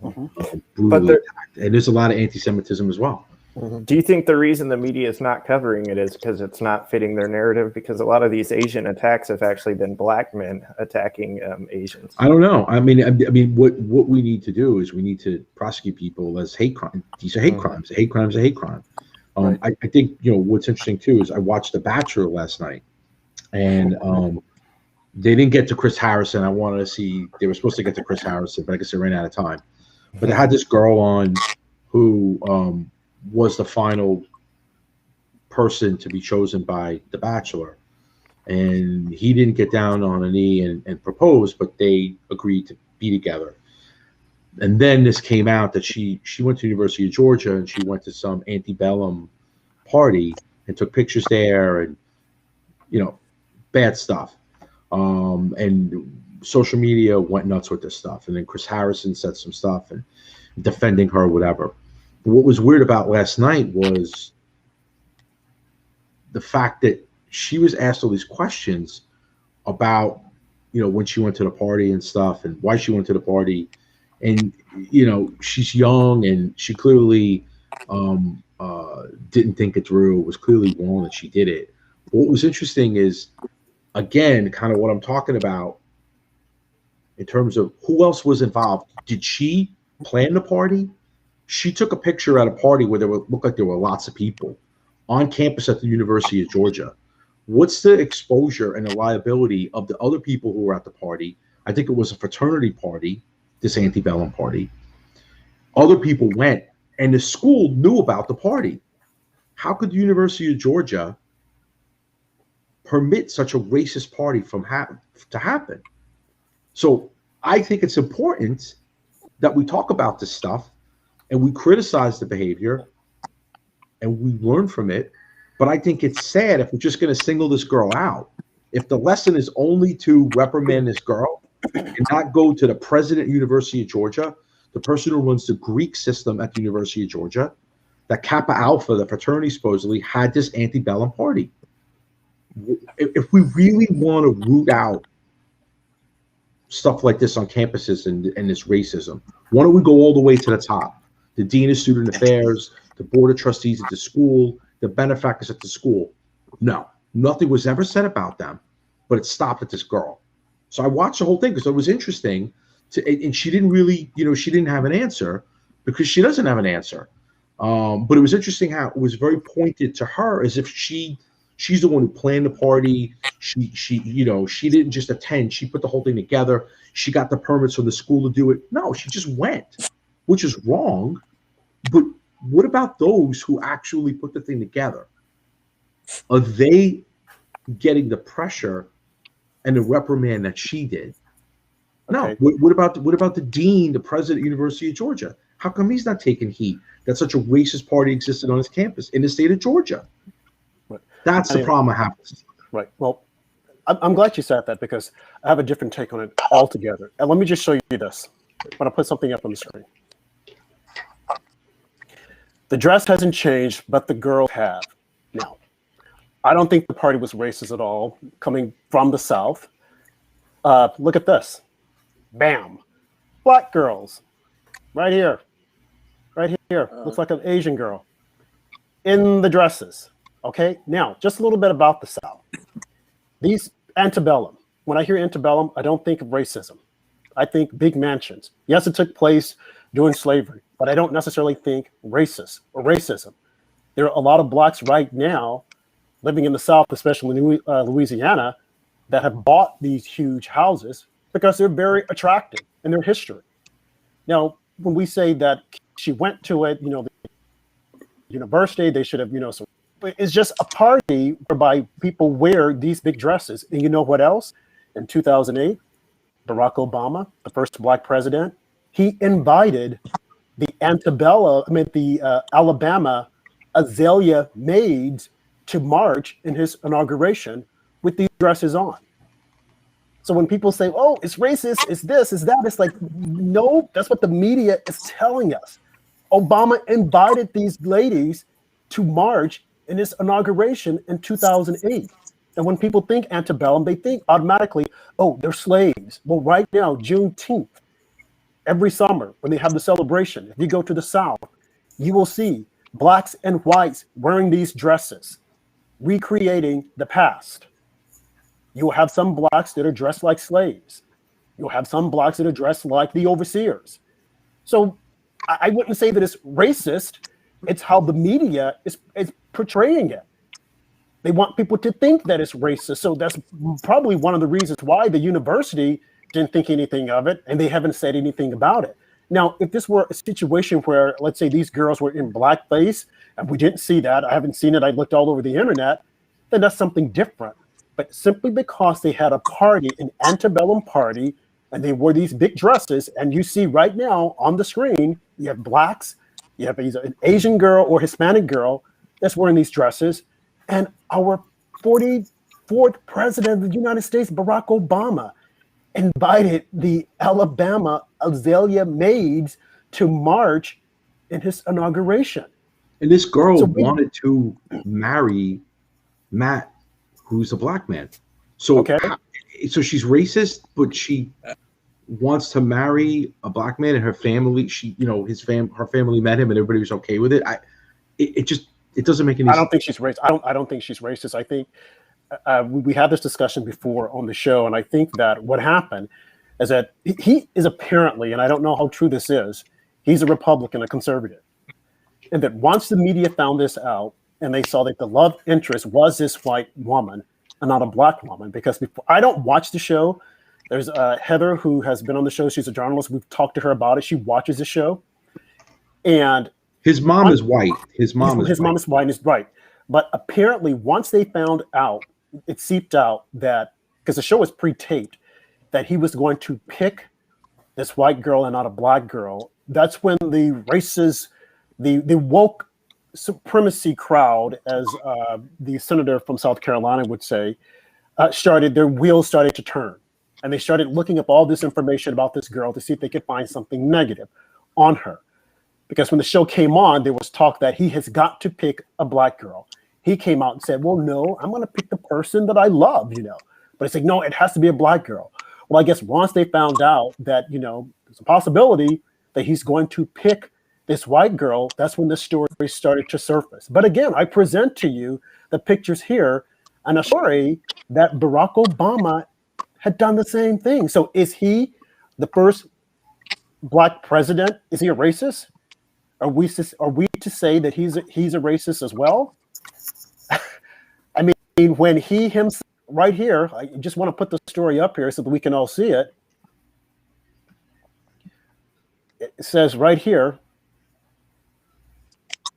Mm-hmm. Brutally attacked. And there's a lot of anti-Semitism as well. Mm-hmm. Do you think the reason the media is not covering it is because it's not fitting their narrative? Because a lot of these Asian attacks have actually been black men attacking Asians. I don't know. I mean, what we need to do is we need to prosecute people as hate crimes. These are hate crimes. Hate crimes are hate crime. Right. I think, you know, what's interesting too is I watched The Bachelor last night, and they didn't get to Chris Harrison. I wanted to see. They were supposed to get to Chris Harrison, but I guess they ran out of time. But they had this girl on who was the final person to be chosen by The Bachelor, and he didn't get down on a knee and propose, but they agreed to be together. And then this came out that she went to the University of Georgia, and she went to some antebellum party and took pictures there, and, you know, bad stuff. And social media went nuts with this stuff. And then Chris Harrison said some stuff and defending her, whatever. What was weird about last night was the fact that she was asked all these questions about, you know, when she went to the party and stuff, and why she went to the party. And, you know, she's young, and she clearly didn't think it through. It was clearly wrong that she did it. What was interesting is, again, kind of what I'm talking about in terms of who else was involved. Did she plan the party? She took a picture at a party where looked like there were lots of people on campus at the University of Georgia. What's the exposure and the liability of the other people who were at the party? I think it was a fraternity party, this antebellum party. Other people went, and the school knew about the party. How could the University of Georgia permit such a racist party to happen? So I think it's important that we talk about this stuff, and we criticize the behavior, and we learn from it. But I think it's sad if we're just going to single this girl out. If the lesson is only to reprimand this girl and not go to the president of the University of Georgia, the person who runs the Greek system at the University of Georgia, that Kappa Alpha, the fraternity, supposedly had this antebellum party. if we really want to root out stuff like this on campuses and this racism, why don't we go all the way to the top? The dean of student affairs, the board of trustees at the school, the benefactors at the school. No, nothing was ever said about them, but it stopped at this girl. So I watched the whole thing because it was interesting. And she didn't really, she didn't have an answer because she doesn't have an answer. But it was interesting how it was very pointed to her as if she's the one who planned the party. She didn't just attend. She put the whole thing together. She got the permits from the school to do it. No, she just went, which is wrong. But what about those who actually put the thing together? Are they getting the pressure and the reprimand that she did? No. Okay. What about the dean, the president of the University of Georgia? How come he's not taking heat that such a racist party existed on his campus in the state of Georgia? Right. That's the problem I have. Right. Well, I'm glad you said that because I have a different take on it altogether. And let me just show you this. I'm going to put something up on the screen. The dress hasn't changed, but the girls have. Now, I don't think the party was racist at all, coming from the South. Look at this. Bam. Black girls. Right here. Right here. Looks like an Asian girl. In the dresses. Okay? Now, just a little bit about the South. These antebellum. When I hear antebellum, I don't think of racism. I think big mansions. Yes, it took place during slavery, but I don't necessarily think racist or racism. There are a lot of blacks right now living in the South, especially in Louisiana, that have bought these huge houses because they're very attractive in their history. Now, when we say that she went to it, the university, they should have, so it's just a party whereby people wear these big dresses. And you know what else? In 2008, Barack Obama, the first black president, he invited the Alabama Azalea maids to march in his inauguration with these dresses on. So when people say, oh, it's racist, it's this, it's that, it's like, no, that's what the media is telling us. Obama invited these ladies to march in his inauguration in 2008. And when people think antebellum, they think automatically, oh, they're slaves. Well, right now, Juneteenth, every summer when they have the celebration, if you go to the South, you will see blacks and whites wearing these dresses, recreating the past. You'll have some blacks that are dressed like slaves. You'll have some blacks that are dressed like the overseers. So I wouldn't say that it's racist. It's how the media is portraying it. They want people to think that it's racist. So that's probably one of the reasons why the university didn't think anything of it, and they haven't said anything about it. Now, if this were a situation where, let's say, these girls were in blackface, and we didn't see that, I haven't seen it, I looked all over the internet, then that's something different. But simply because they had a party, an antebellum party, and they wore these big dresses, and you see right now on the screen, you have blacks, you have either an Asian girl or Hispanic girl that's wearing these dresses, and our 44th president of the United States, Barack Obama, invited the Alabama Azalea maids to march in his inauguration. And this girl wanted to marry Matt, who's a black man. So, okay. So she's racist, but she wants to marry a black man, and her family, her family met him, and everybody was okay with it. It doesn't make any sense. I don't think she's racist. I don't think she's racist. I think we had this discussion before on the show, and I think that what happened is that he is apparently, and I don't know how true this is, he's a Republican, a conservative. And that once the media found this out and they saw that the love interest was this white woman and not a black woman, because before, I don't watch the show. There's Heather who has been on the show. She's a journalist. We've talked to her about it. She watches the show. And his mom is white. His mom is white and is right. But apparently once they found out, it seeped out that, because the show was pre-taped, that he was going to pick this white girl and not a black girl. That's when the races, the woke supremacy crowd, as the senator from South Carolina would say, their wheels started to turn. And they started looking up all this information about this girl to see if they could find something negative on her. Because when the show came on, there was talk that he has got to pick a black girl. he came out and said, well, no, I'm going to pick the person that I love, But it's like, no, it has to be a black girl. Well, I guess once they found out that, there's a possibility that he's going to pick this white girl, that's when the story started to surface. But again, I present to you the pictures here and a story that Barack Obama had done the same thing. So is he the first black president? Is he a racist? Are we to say that he's a racist as well? I mean, when he himself, right here, I just want to put the story up here so that we can all see it. It says right here,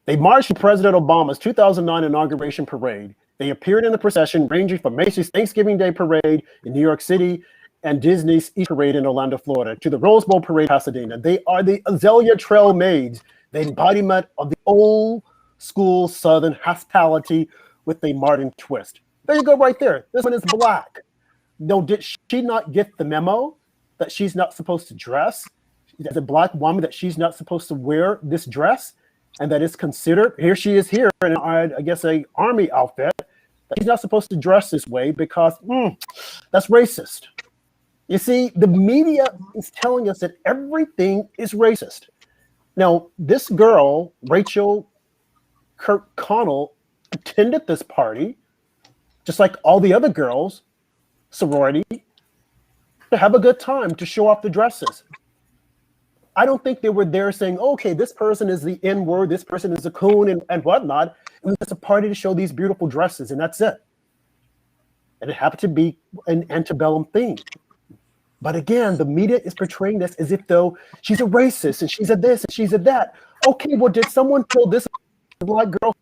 they marched to President Obama's 2009 inauguration parade. They appeared in the procession ranging from Macy's Thanksgiving Day Parade in New York City and Disney's Easter Parade in Orlando, Florida, to the Rose Bowl Parade in Pasadena. They are the Azalea Trail Maids, the embodiment of the old school Southern hospitality with a modern twist. There you go right there. This one is black. No, did she not get the memo that she's not supposed to dress? As a black woman, that she's not supposed to wear this dress? And that it's considered, here she is here in, I guess, a army outfit, that she's not supposed to dress this way because that's racist. You see, the media is telling us that everything is racist. Now, this girl, Rachel Kirkconnell, attended this party, just like all the other girls, sorority, to have a good time, to show off the dresses. I don't think they were there saying, okay, this person is the N-word, this person is a coon and whatnot. It was just a party to show these beautiful dresses, and that's it. And it happened to be an antebellum theme. But again, the media is portraying this as if though she's a racist and she's a this and she's a that. Okay, well, did someone tell this black girl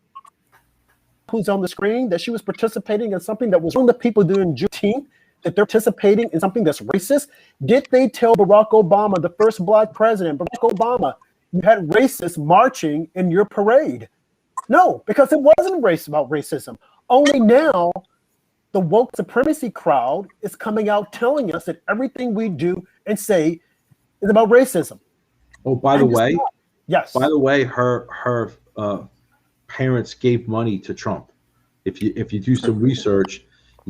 who's on the screen that she was participating in something that was wrong? The people doing Juneteenth, that they're participating in something that's racist? Did they tell Barack Obama, the first black president, Barack Obama, you had racists marching in your parade? No, because it wasn't about racism. Only now, the woke supremacy crowd is coming out telling us that everything we do and say is about racism. Oh, by the way, yes. By the way, her parents gave money to Trump. If you do some research,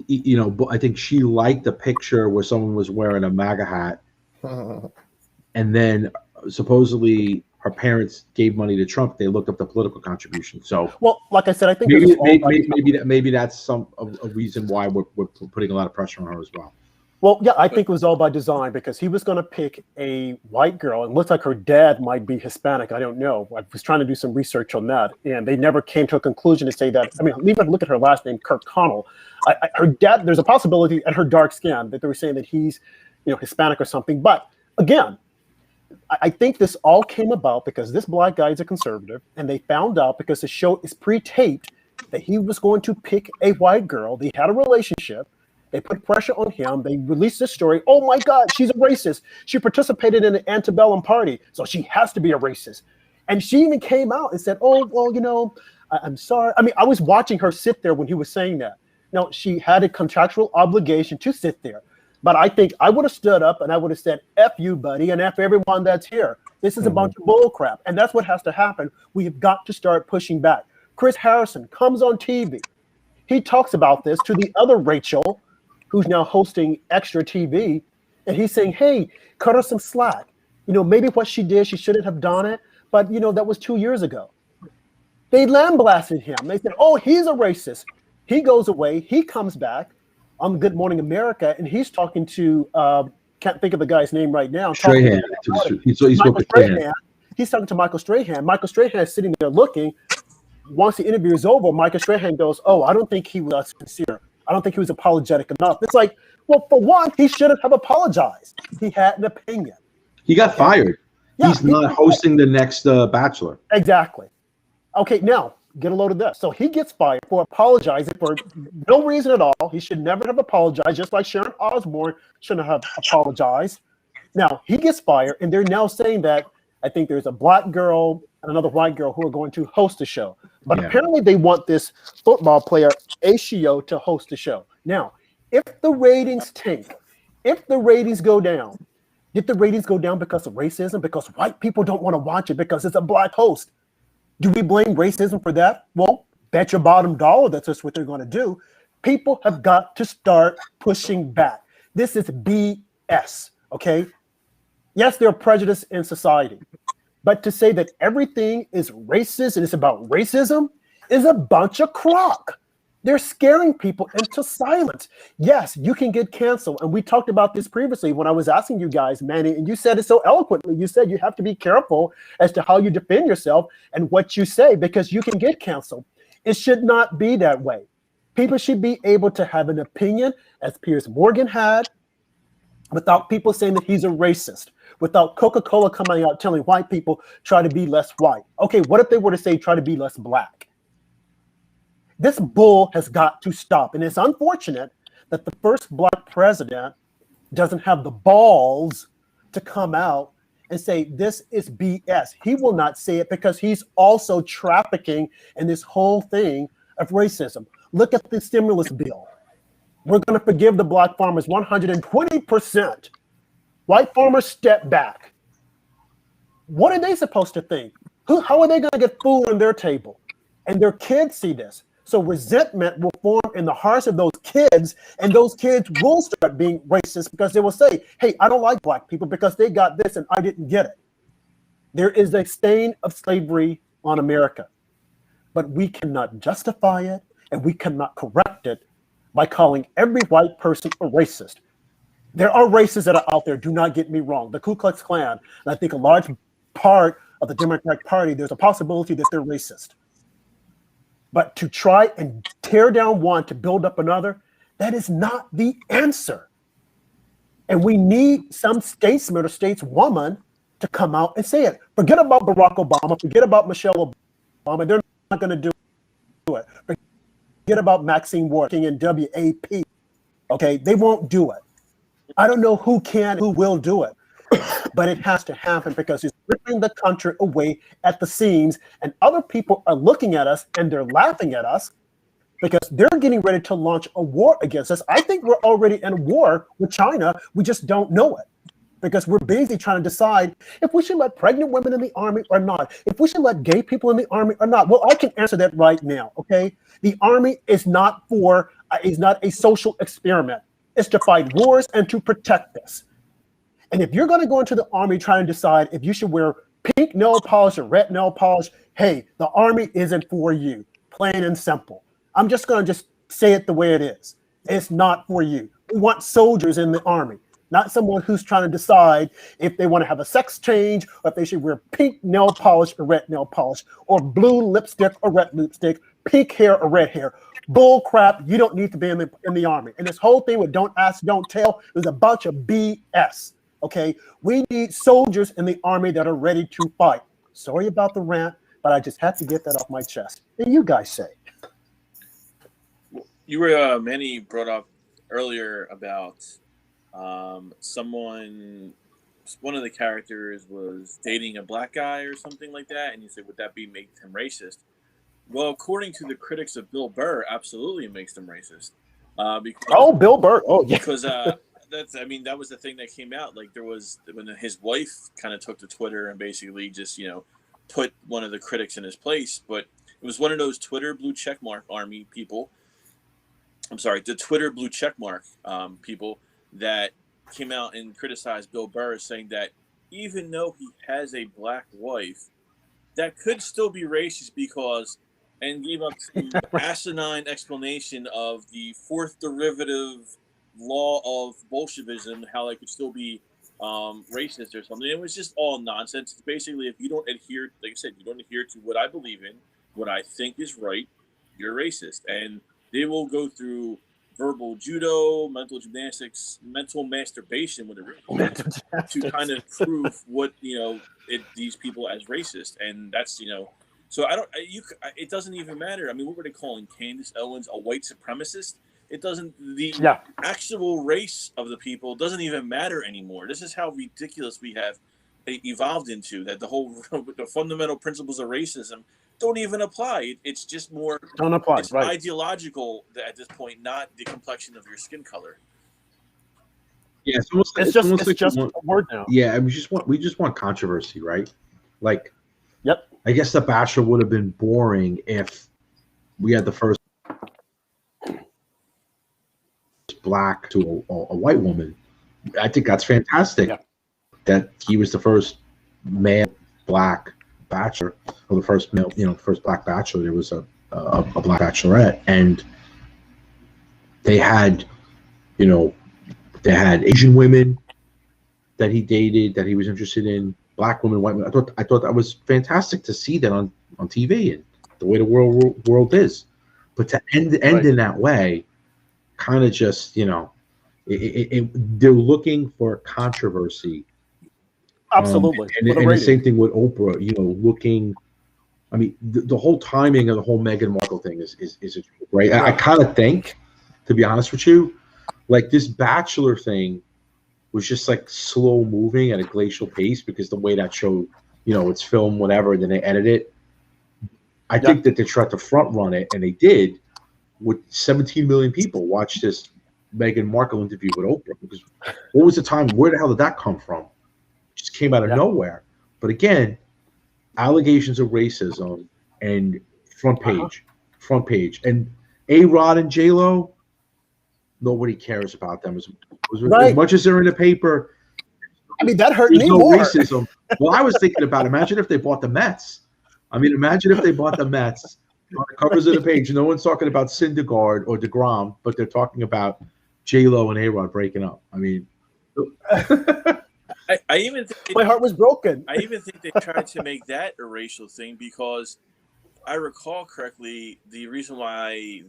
I think she liked the picture where someone was wearing a MAGA hat, and then supposedly her parents gave money to Trump. They looked up the political contribution. So, well, like I said, I think maybe that's a reason why we're putting a lot of pressure on her as well. Well, yeah, I think it was all by design because he was going to pick a white girl and looks like her dad might be Hispanic. I don't know. I was trying to do some research on that, and they never came to a conclusion to say that. I mean, even look at her last name, Kirkconnell. Her dad, there's a possibility at her dark skin that they were saying that he's, Hispanic or something. But again, I think this all came about because this black guy is a conservative, and they found out because the show is pre-taped that he was going to pick a white girl. They had a relationship. They put pressure on him. They released this story. Oh my God, she's a racist. She participated in an antebellum party, so she has to be a racist. And she even came out and said, oh, well, I'm sorry. I mean, I was watching her sit there when he was saying that. Now, she had a contractual obligation to sit there. But I think I would have stood up and I would have said, F you, buddy, and F everyone that's here. This is a bunch of bull crap. And that's what has to happen. We have got to start pushing back. Chris Harrison comes on TV. He talks about this to the other Rachel, who's now hosting Extra TV, and he's saying, hey, cut her some slack. Maybe what she did, she shouldn't have done it, but, that was 2 years ago. They lambasted him. They said, oh, he's a racist. He goes away. He comes back on Good Morning America, and he's talking to, can't think of the guy's name right now. Strahan. He's Strahan. He's talking to Michael Strahan. Michael Strahan is sitting there looking. Once the interview is over, Michael Strahan goes, oh, I don't think he was sincere. I don't think he was apologetic enough. It's like, well, for one, he shouldn't have apologized. He had an opinion. He got fired. Yeah, he's not hosting the next Bachelor. Exactly. Okay, now, get a load of this. So he gets fired for apologizing for no reason at all. He should never have apologized, just like Sharon Osbourne shouldn't have apologized. Now, he gets fired, and they're now saying that I think there's a black girl and another white girl who are going to host the show. But apparently they want this football player, Ashio, to host the show. Now, if the ratings tank, if the ratings go down, did the ratings go down because of racism? Because white people don't want to watch it because it's a black host? Do we blame racism for that? Well, bet your bottom dollar that's just what they're going to do. People have got to start pushing back. This is BS, okay? Yes, there are prejudice in society, but to say that everything is racist and it's about racism is a bunch of crock. They're scaring people into silence. Yes, you can get canceled. And we talked about this previously when I was asking you guys, Manny, and you said it so eloquently. You said you have to be careful as to how you defend yourself and what you say because you can get canceled. It should not be that way. People should be able to have an opinion, as Piers Morgan had, without people saying that he's a racist, without Coca-Cola coming out telling white people try to be less white. Okay, what if they were to say try to be less black? This bull has got to stop. And it's unfortunate that the first black president doesn't have the balls to come out and say this is BS. He will not say it because he's also trafficking in this whole thing of racism. Look at the stimulus bill. We're going to forgive the black farmers 120%. White farmers step back. What are they supposed to think? How are they going to get food on their table? And their kids see this. So resentment will form in the hearts of those kids, and those kids will start being racist because they will say, hey, I don't like black people because they got this and I didn't get it. There is a stain of slavery on America, but we cannot justify it and we cannot correct it by calling every white person a racist. There are racists that are out there, do not get me wrong. The Ku Klux Klan, and I think a large part of the Democratic Party, there's a possibility that they're racist. But to try and tear down one to build up another, that is not the answer. And we need some statesman or stateswoman to come out and say it. Forget about Barack Obama. Forget about Michelle Obama. They're not going to do it. Forget about Maxine Ward in WAP. Okay, they won't do it. I don't know who can, who will do it. But it has to happen because it's ripping the country away at the seams, and other people are looking at us and they're laughing at us because they're getting ready to launch a war against us. I think we're already in war with China. We just don't know it because we're busy trying to decide if we should let pregnant women in the army or not, if we should let gay people in the army or not. Well, I can answer that right now, okay? The army is not a social experiment. It's to fight wars and to protect us. And if you're going to go into the army trying to decide if you should wear pink nail polish or red nail polish, hey, the army isn't for you, plain and simple. I'm just going to say it the way it is. It's not for you. We want soldiers in the army, not someone who's trying to decide if they want to have a sex change or if they should wear pink nail polish or red nail polish or blue lipstick or red lipstick, pink hair or red hair. Bull crap, you don't need to be in the army. And this whole thing with don't ask, don't tell is a bunch of BS. Okay, we need soldiers in the army that are ready to fight. Sorry about the rant, but I just had to get that off my chest. And you guys say. You were, Manny brought up earlier about one of the characters was dating a black guy or something like that, and you said, would that make him racist? Well, according to the critics of Bill Burr, absolutely it makes them racist. Because, Bill Burr. Oh, yeah. Because that was the thing that came out. Like there was when his wife kind of took to Twitter and basically just, put one of the critics in his place. But it was one of those Twitter blue checkmark army people. I'm sorry, the Twitter blue checkmark people that came out and criticized Bill Burr, saying that even though he has a black wife, that could still be racist because, and gave up some asinine explanation of the fourth derivative law of Bolshevism, how that could still be racist or something. It was just all nonsense. It's basically, if you don't adhere, like I said, you don't adhere to what I believe in, what I think is right, you're racist. And they will go through verbal judo, mental gymnastics, mental masturbation, whatever, to kind of prove what these people as racist. And that's so it doesn't even matter. I mean, what were they calling Candace Owens a white supremacist? It doesn't. The actual race of the people doesn't even matter anymore. This is how ridiculous we have evolved into. That the fundamental principles of racism don't even apply. It's just more. Don't apply. It's right. Ideological at this point, not the complexion of your skin color. Yeah, it's almost like, it's just a word now. Yeah, we just want controversy, right? Like, yep. I guess The Bachelor would have been boring if we had the first black to a white woman. I think that's fantastic. Yeah. That he was the first male black bachelor, or the first male, first black bachelor. There was a black bachelorette, and they had, they had Asian women that he dated, that he was interested in, black women, white women. I thought that was fantastic to see that on TV and the way the world is. But to end in that way, kind of just, they're looking for controversy. Absolutely. And the same thing with Oprah, looking. I mean, the whole timing of the whole Meghan Markle thing is right. I kind of think, to be honest with you, like this Bachelor thing was just like slow moving at a glacial pace, because the way that show, it's filmed, whatever, and then they edit it. I think that they tried to front run it, and they did. With 17 million people watch this Meghan Markle interview with Oprah, because what was the time? Where the hell did that come from? It just came out of nowhere. But again, allegations of racism and front page, and A-Rod and J-Lo, nobody cares about them as much as they're in the paper. I mean, that hurt me no more. Racism. Well, I was thinking about, imagine if they bought the Mets. I mean, imagine if they bought the Mets on the covers of the page. No one's talking about Syndergaard or DeGrom, but they're talking about J-Lo and A-Rod breaking up. I mean, I even think my heart was broken. I even think they tried to make that a racial thing, because I recall correctly, the reason why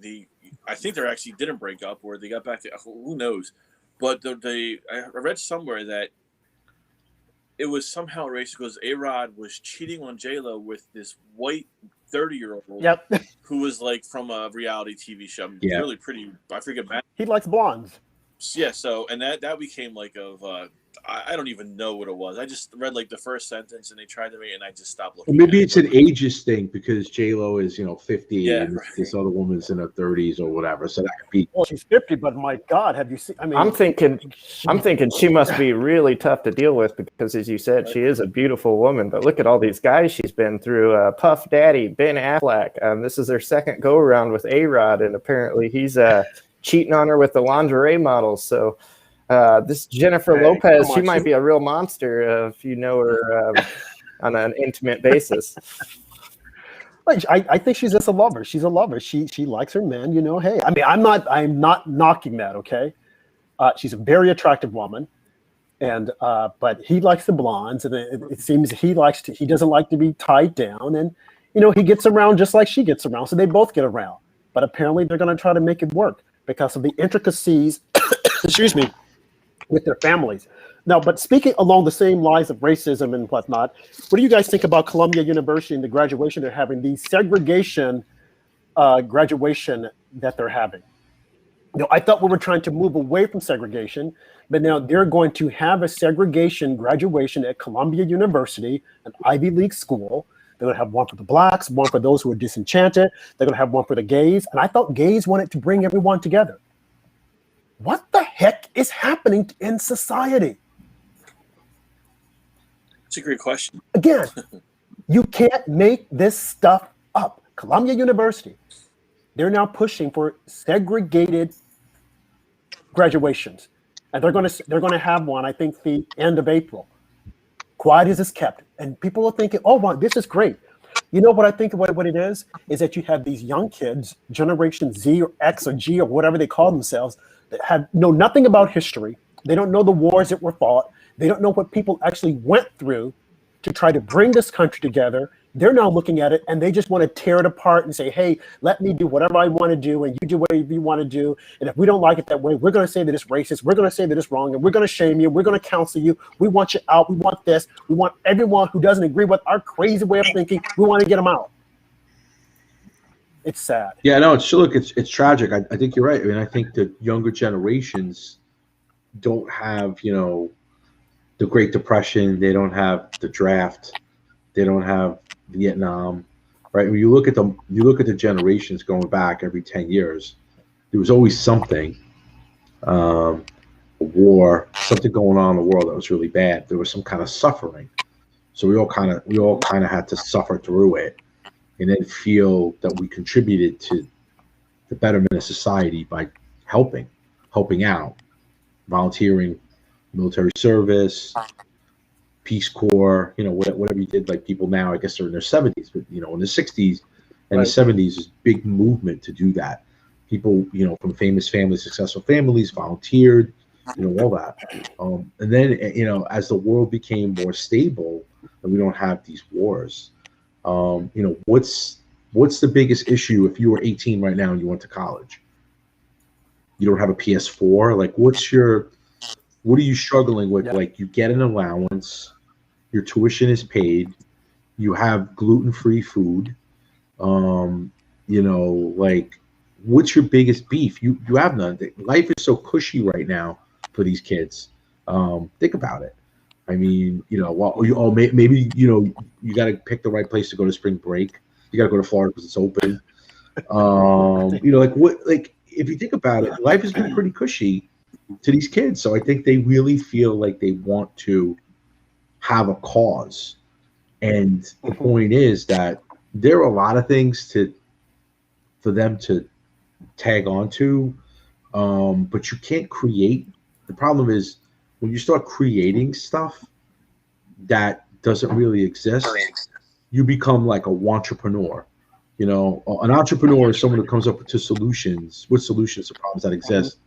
I think they actually didn't break up, or they got back to, who knows, but I read somewhere that it was somehow racist because A-Rod was cheating on J-Lo with this white 30-year-old who was like from a reality TV show. Really pretty. I forget. He likes blondes. Yeah. So, and that became like I don't even know what it was. I just read like the first sentence, and they tried to make it, and I just stopped looking. Well, maybe it's an ages thing, because J-Lo is 50, and this other woman's in her 30s or whatever. So that could be. Well, she's 50, but my God, have you seen? I mean, I'm thinking she must be really tough to deal with, because, as you said, she is a beautiful woman. But look at all these guys she's been through. Puff Daddy, Ben Affleck. This is their second go around with A-Rod, and apparently he's cheating on her with the lingerie models. So. This Jennifer Lopez, she might be a real monster if you know her on an intimate basis. I think she's just a lover. She's a lover. She likes her men. Hey, I mean, I'm not knocking that. Okay, she's a very attractive woman, and but he likes the blondes, and it seems he doesn't like to be tied down, and he gets around just like she gets around, so they both get around. But apparently, they're going to try to make it work because of the intricacies. Excuse me. With their families. Now, but speaking along the same lines of racism and whatnot, what do you guys think about Columbia University and the graduation they're having, the segregation graduation that they're having? I thought we were trying to move away from segregation, but now they're going to have a segregation graduation at Columbia University, an Ivy League school. They're going to have one for the blacks, one for those who are disenchanted. They're going to have one for the gays. And I thought gays wanted to bring everyone together. What the heck is happening in society? It's a great question. Again, you can't make this stuff up. Columbia University, they're now pushing for segregated graduations, and they're going to have one. I think the end of April. Quiet as is kept, and people are thinking, "Oh, wow, this is great." What I think what it is that you have these young kids, Generation Z or X or G or whatever they call themselves, that know nothing about history. They don't know the wars that were fought. They don't know what people actually went through to try to bring this country together. They're now looking at it, and they just want to tear it apart and say, hey, let me do whatever I want to do, and you do whatever you want to do. And if we don't like it that way, we're going to say that it's racist. We're going to say that it's wrong, and we're going to shame you. We're going to counsel you. We want you out. We want this. We want everyone who doesn't agree with our crazy way of thinking. We want to get them out. It's sad. Yeah, no, it's tragic. I think you're right. I mean, I think the younger generations don't have, the Great Depression. They don't have the draft. They don't have Vietnam, right? When you look at the generations going back every 10 years, there was always something, a war, something going on in the world that was really bad. There was some kind of suffering. So we all kind of had to suffer through it. and then feel that we contributed to the betterment of society by helping out, volunteering, military service, Peace Corps, whatever you did. Like people now, I guess they're in their 70s, but in the 60s and Right. the 70s is big movement to do that. People, from famous families, successful families, volunteered, all that. And then, as the world became more stable and we don't have these wars, what's the biggest issue if you were 18 right now and you went to college? You don't have a PS4. Like, what are you struggling with? Yeah. Like, you get an allowance, your tuition is paid, you have gluten-free food. Like, what's your biggest beef? You have none. Life is so cushy right now for these kids. Think about it. I mean, maybe you got to pick the right place to go to spring break. You got to go to Florida because it's open. If you think about it, life has been pretty cushy to these kids. So I think they really feel like they want to have a cause. And the point is that there are a lot of things for them to tag onto, but you can't create. The problem is when you start creating stuff that doesn't really exist, you become like a entrepreneur. An entrepreneur is someone who comes up with solutions to problems that exist.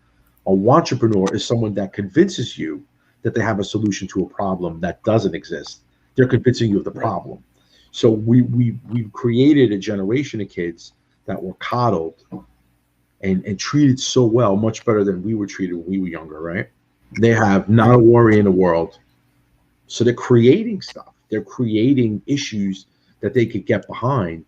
A entrepreneur is someone that convinces you that they have a solution to a problem that doesn't exist. They're convincing you of the problem. So we've created a generation of kids that were coddled and treated so well, much better than we were treated when we were younger, right? They have not a worry in the world. So they're creating stuff. They're creating issues that they could get behind.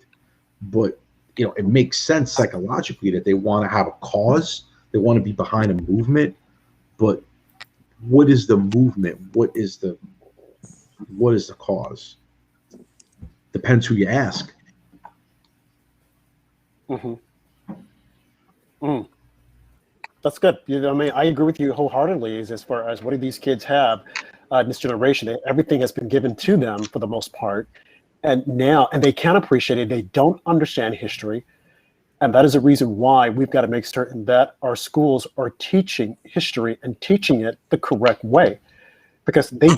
But, it makes sense psychologically that they want to have a cause. They want to be behind a movement. But what is the movement? What is the cause? Depends who you ask. That's good. I agree with you wholeheartedly as far as what do these kids have in this generation. Everything has been given to them for the most part. And they can't appreciate it. They don't understand history. And that is a reason why we've got to make certain that our schools are teaching history and teaching it the correct way. Because they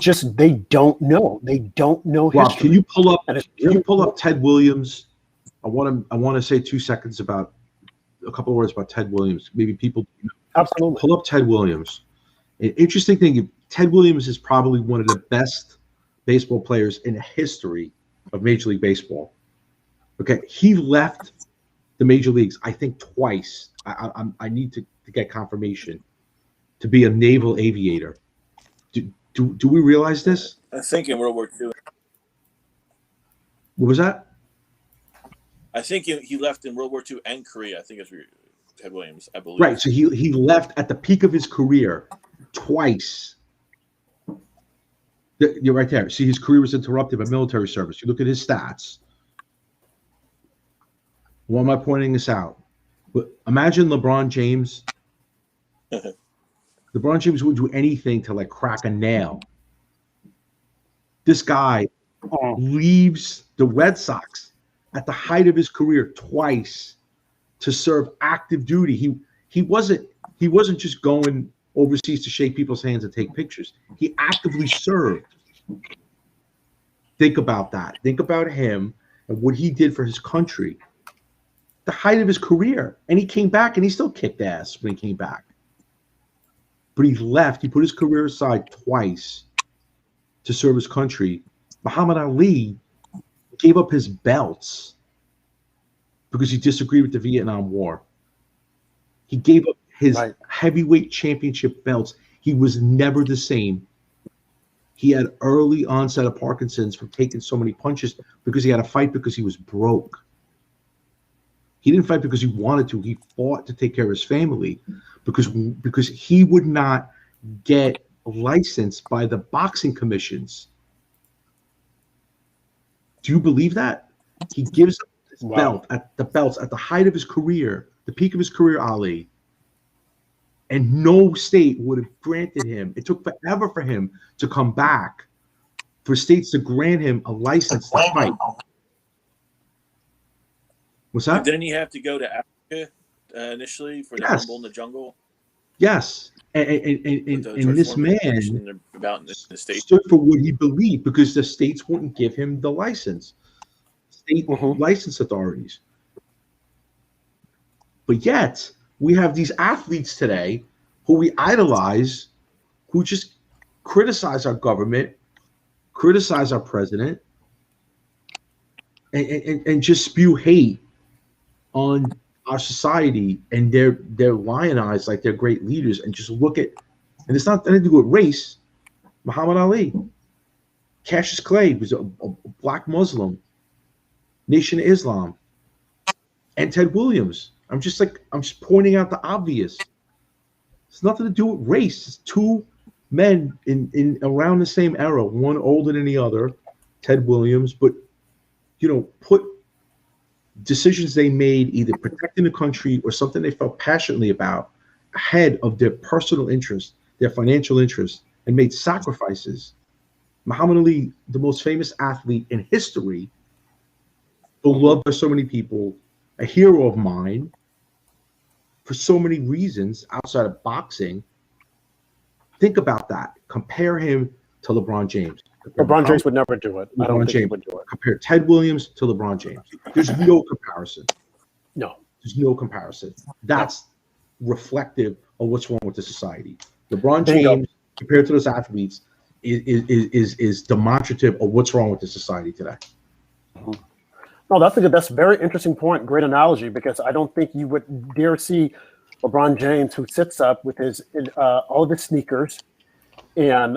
don't know. They don't know history. Rob, can you pull up? And Can you pull up Ted Williams? I want to say 2 seconds about a couple of words about Ted Williams. Maybe people Absolutely pull up Ted Williams. An interesting thing: Ted Williams is probably one of the best baseball players in the history of Major League Baseball. Okay, he left the major leagues, I think, twice. I need to get confirmation to be a naval aviator. Do we realize this? I think in World War II. What was that? I think he left in World War II and Korea. I think it's Ted Williams, I believe. Right. So he left at the peak of his career twice. You're right there. See, his career was interrupted by military service. You look at his stats. Why am I pointing this out? But imagine LeBron James. LeBron James would do anything to crack a nail. This guy leaves the Red Sox at the height of his career twice to serve active duty. He wasn't just going overseas to shake people's hands and take pictures. He actively served. Think about that. Think about him and what he did for his country. The height of his career. And he came back and he still kicked ass when he came back. But he left. He put his career aside twice to serve his country. Muhammad Ali gave up his belts because he disagreed with the Vietnam War. He gave up his heavyweight championship belts. He was never the same. He had early onset of Parkinson's from taking so many punches because he had to fight because he was broke. He didn't fight because he wanted to. He fought to take care of his family because he would not get licensed by the boxing commissions. Do you believe that? He gives up his belts at the height of his career, the peak of his career, Ali. And no state would have granted him. It took forever for him to come back, for states to grant him a license to fight. What's that? Didn't he have to go to Africa initially for the Yes. Rumble in the Jungle? Yes, and this man about in the States. stood for what he believed because the states wouldn't give him the license, state license authorities. But yet we have these athletes today who we idolize, who just criticize our government, criticize our president, and just spew hate on our society, and they're lionized like they're great leaders, and just look at, and it's not anything to do with race. Muhammad Ali, Cassius Clay was a black Muslim, Nation of Islam, and Ted Williams. I'm just pointing out the obvious. It's nothing to do with race. It's two men in around the same era, one older than the other, Ted Williams, but put decisions they made, either protecting the country or something they felt passionately about, ahead of their personal interest, their financial interest, and made sacrifices. Muhammad Ali, the most famous athlete in history, beloved by so many people, a hero of mine for so many reasons outside of boxing. Think about that. Compare him to LeBron James. LeBron James would never do it. I don't think he would do it. Compare Ted Williams to LeBron James. There's no comparison. No. There's no comparison. That's reflective of what's wrong with the society. LeBron James, compared to those athletes, is demonstrative of what's wrong with the society today. No, that's a very interesting point. Great analogy, because I don't think you would dare see LeBron James, who sits up with his all of his sneakers and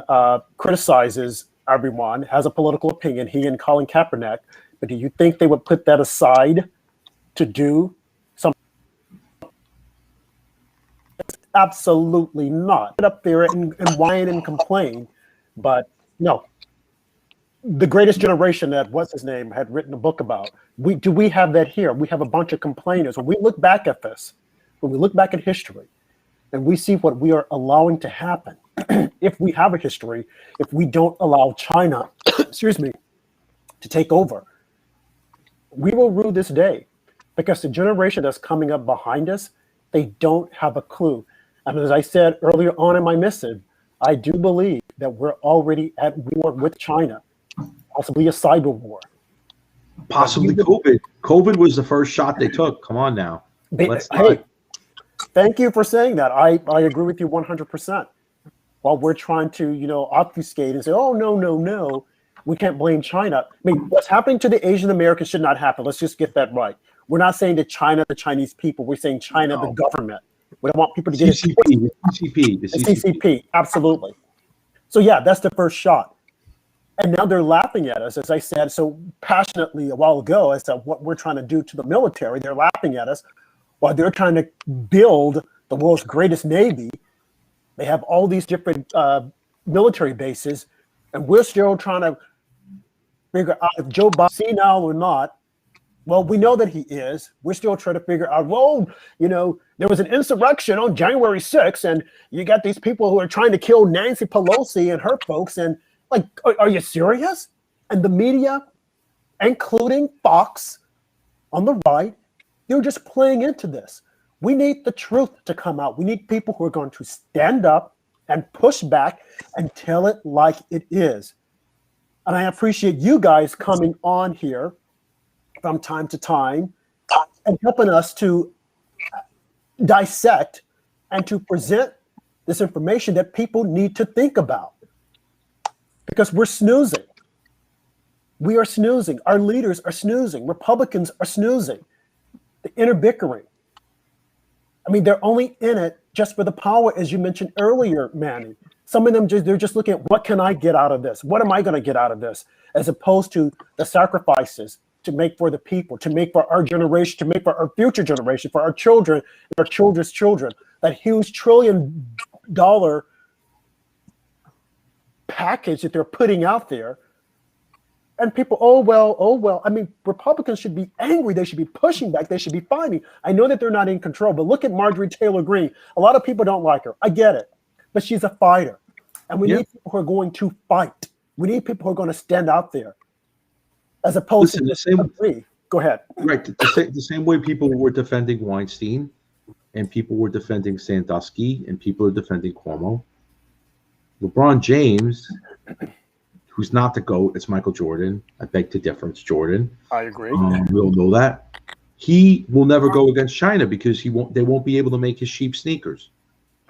criticizes everyone, has a political opinion, he and Colin Kaepernick, but do you think they would put that aside to do something? Absolutely not. Get up there and whine and complain, but no. The Greatest Generation that what's his name had written a book about. We have that here? We have a bunch of complainers. When we look back at this, when we look back at history, and we see what we are allowing to happen, if we have a history, if we don't allow China, excuse me, to take over, we will rue this day, because the generation that's coming up behind us, they don't have a clue. And as I said earlier on in my missive, I do believe that we're already at war with China, possibly a cyber war. Possibly COVID. COVID was the first shot they took. Come on now. Hey, thank you for saying that. I agree with you 100%. While we're trying to, obfuscate and say, oh, no, we can't blame China. I mean, what's happening to the Asian Americans should not happen. Let's just get that right. We're not saying that China, the Chinese people. We're saying China, the government. We don't want people to get CCP, the CCP, absolutely. So yeah, that's the first shot. And now they're laughing at us, as I said so passionately a while ago, as to what we're trying to do to the military. They're laughing at us while they're trying to build the world's greatest Navy. They have all these different military bases, and we're still trying to figure out if Joe Biden's senile or not. Well, we know that he is. We're still trying to figure out, there was an insurrection on January 6th, and you got these people who are trying to kill Nancy Pelosi and her folks, and like, are you serious? And the media, including Fox on the right, they're just playing into this. We need the truth to come out. We need people who are going to stand up and push back and tell it like it is. And I appreciate you guys coming on here from time to time and helping us to dissect and to present this information that people need to think about. Because we're snoozing. We are snoozing. Our leaders are snoozing. Republicans are snoozing. The inner bickering. I mean, they're only in it just for the power, as you mentioned earlier, Manny. Some of them, they're just looking at, what can I get out of this? What am I going to get out of this? As opposed to the sacrifices to make for the people, to make for our generation, to make for our future generation, for our children and our children's children. That huge $1 trillion package that they're putting out there. And people, oh well. I mean, Republicans should be angry. They should be pushing back. They should be fighting. I know that they're not in control, but look at Marjorie Taylor Greene. A lot of people don't like her. I get it. But she's a fighter. And we need people who are going to fight. We need people who are going to stand out there. As opposed to the Go ahead. Right. The same way people were defending Weinstein and people were defending Sandusky and people are defending Cuomo. LeBron James, who's not the GOAT, it's Michael Jordan. I beg to differ. It's Jordan. I agree. We all know that. He will never go against China because they won't be able to make his cheap sneakers.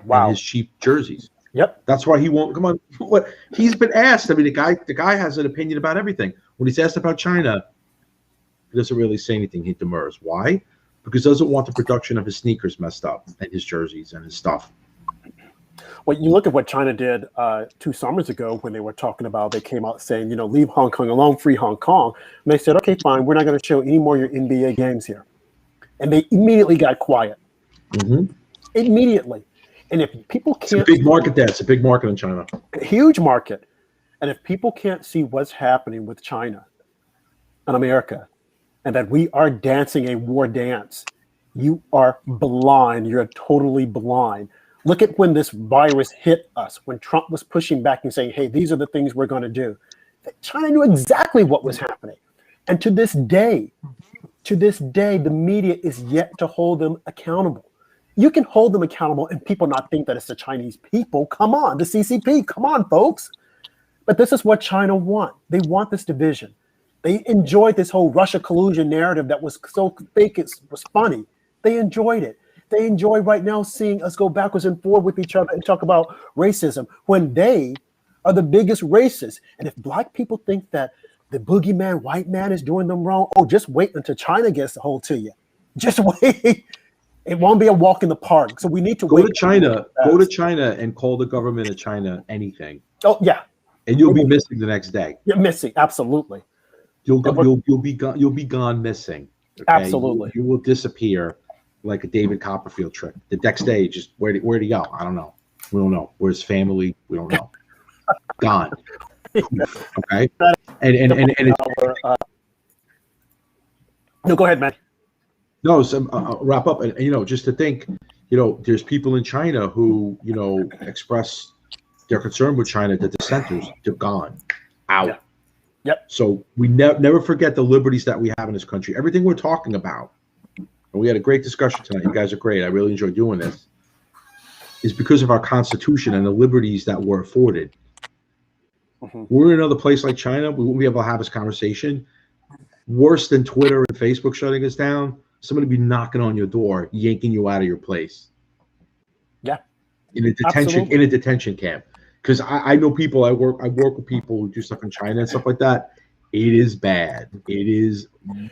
Wow. And his cheap jerseys. Yep. That's why he won't come on. What he's been asked. I mean, the guy has an opinion about everything. When he's asked about China, he doesn't really say anything. He demurs. Why? Because he doesn't want the production of his sneakers messed up and his jerseys and his stuff. Well, you look at what China did 2 summers ago when they were talking about, they came out saying, leave Hong Kong alone, free Hong Kong. And they said, okay, fine, we're not going to show any more of your NBA games here. And they immediately got quiet. Mm-hmm. Immediately. And if people can't... It's a big market there. It's a big market in China. A huge market. And if people can't see what's happening with China and America, and that we are dancing a war dance, you are blind. You're totally blind. Look at when this virus hit us, when Trump was pushing back and saying, hey, these are the things we're going to do. China knew exactly what was happening. And to this day, the media is yet to hold them accountable. You can hold them accountable and people not think that it's the Chinese people. Come on, the CCP. Come on, folks. But this is what China want. They want this division. They enjoyed this whole Russia collusion narrative that was so fake it was funny. They enjoyed it. They enjoy right now seeing us go backwards and forward with each other and talk about racism when they are the biggest racists. And if black people think that the boogeyman white man is doing them wrong, oh, just wait until China gets a hold to you. Just wait. It won't be a walk in the park. So we need to go to China. Go to China and call the government of China anything. Oh yeah, and you'll be missing the next day. You're missing, absolutely. You'll be gone. You'll be gone missing. Okay? Absolutely, you will disappear like a David Copperfield trick. The next day, just where'd he go? I don't know. We don't know. Where's family? We don't know. Gone. Okay. And it's, no, go ahead, man. No, so wrap up. And just to think, there's people in China who, express their concern with China, the dissenters, they're gone, out. Yeah. Yep. So we never forget the liberties that we have in this country. Everything we're talking about, and we had a great discussion tonight. You guys are great. I really enjoyed doing this. Is because of our Constitution and the liberties that we're afforded. Mm-hmm. We're in another place like China. We won't be able to have this conversation. Worse than Twitter and Facebook shutting us down. Somebody be knocking on your door, yanking you out of your place. Yeah. In a detention camp. Because I know people. I work with people who do stuff in China and stuff like that. It is bad. It is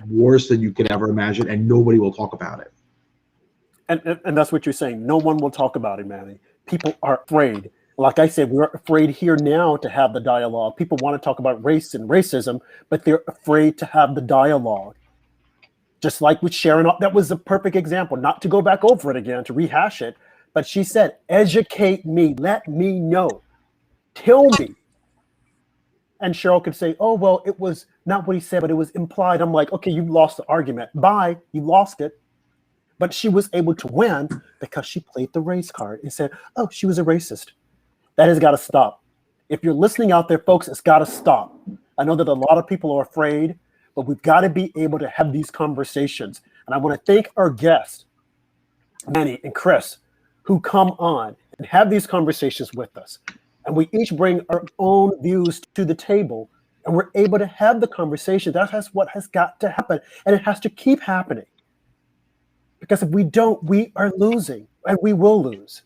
worse than you can ever imagine, and nobody will talk about it. And that's what you're saying. No one will talk about it, Manny. People are afraid. Like I said, we're afraid here now to have the dialogue. People want to talk about race and racism, but they're afraid to have the dialogue. Just like with Sharon, that was a perfect example. Not to go back over it again, to rehash it, but she said, educate me, let me know, tell me. And Cheryl could say, oh, well, it was not what he said, but it was implied. I'm like, okay, you lost the argument. Bye, you lost it. But she was able to win because she played the race card and said, oh, she was a racist. That has got to stop. If you're listening out there, folks, it's got to stop. I know that a lot of people are afraid, but we've got to be able to have these conversations. And I want to thank our guests, Manny and Chris, who come on and have these conversations with us. And we each bring our own views to the table, and we're able to have the conversation. That's what has got to happen, and it has to keep happening. Because if we don't, we are losing, and we will lose.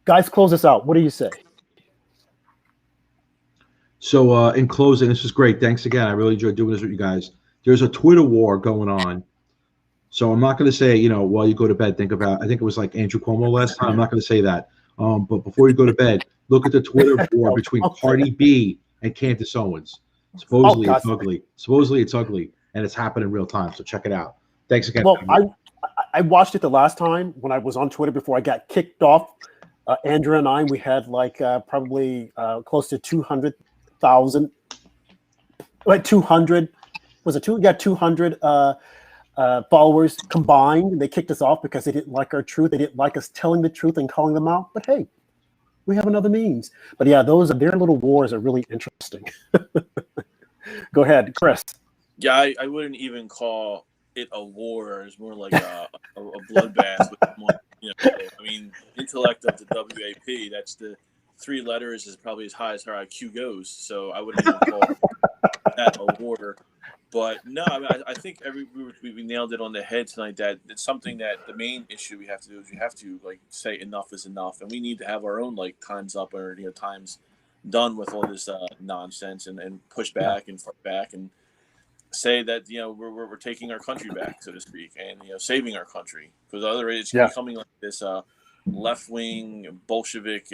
Guys, close us out. What do you say? So in closing, this was great. Thanks again. I really enjoyed doing this with you guys. There's a Twitter war going on. So I'm not going to say, while you go to bed, think about, I think it was like Andrew Cuomo last time. I'm not going to say that. But before you go to bed, look at the Twitter war between Cardi B and Candace Owens. Supposedly it's ugly. Supposedly it's ugly, and it's happening in real time. So check it out. Thanks again. Well, I watched it the last time when I was on Twitter before I got kicked off. Andrew and I, we had like probably close to 200,000. Like 200, was it two? We got 200 followers combined. They kicked us off because they didn't like our truth. They didn't like us telling the truth and calling them out. But hey, we have another means. But yeah, their little wars are really interesting. Go ahead, Chris. Yeah, I wouldn't even call it a war. It's more like a bloodbath. With more, I mean, intellect of the WAP. That's the three letters is probably as high as her IQ goes. So I wouldn't even call that a war. But no, I mean, I think we nailed it on the head tonight. That it's something that the main issue we have to do is we have to like say enough is enough, and we need to have our own like times up or times done with all this nonsense and push back and fight back and say that we're taking our country back, so to speak, and saving our country, because otherwise it's becoming like this left wing Bolshevik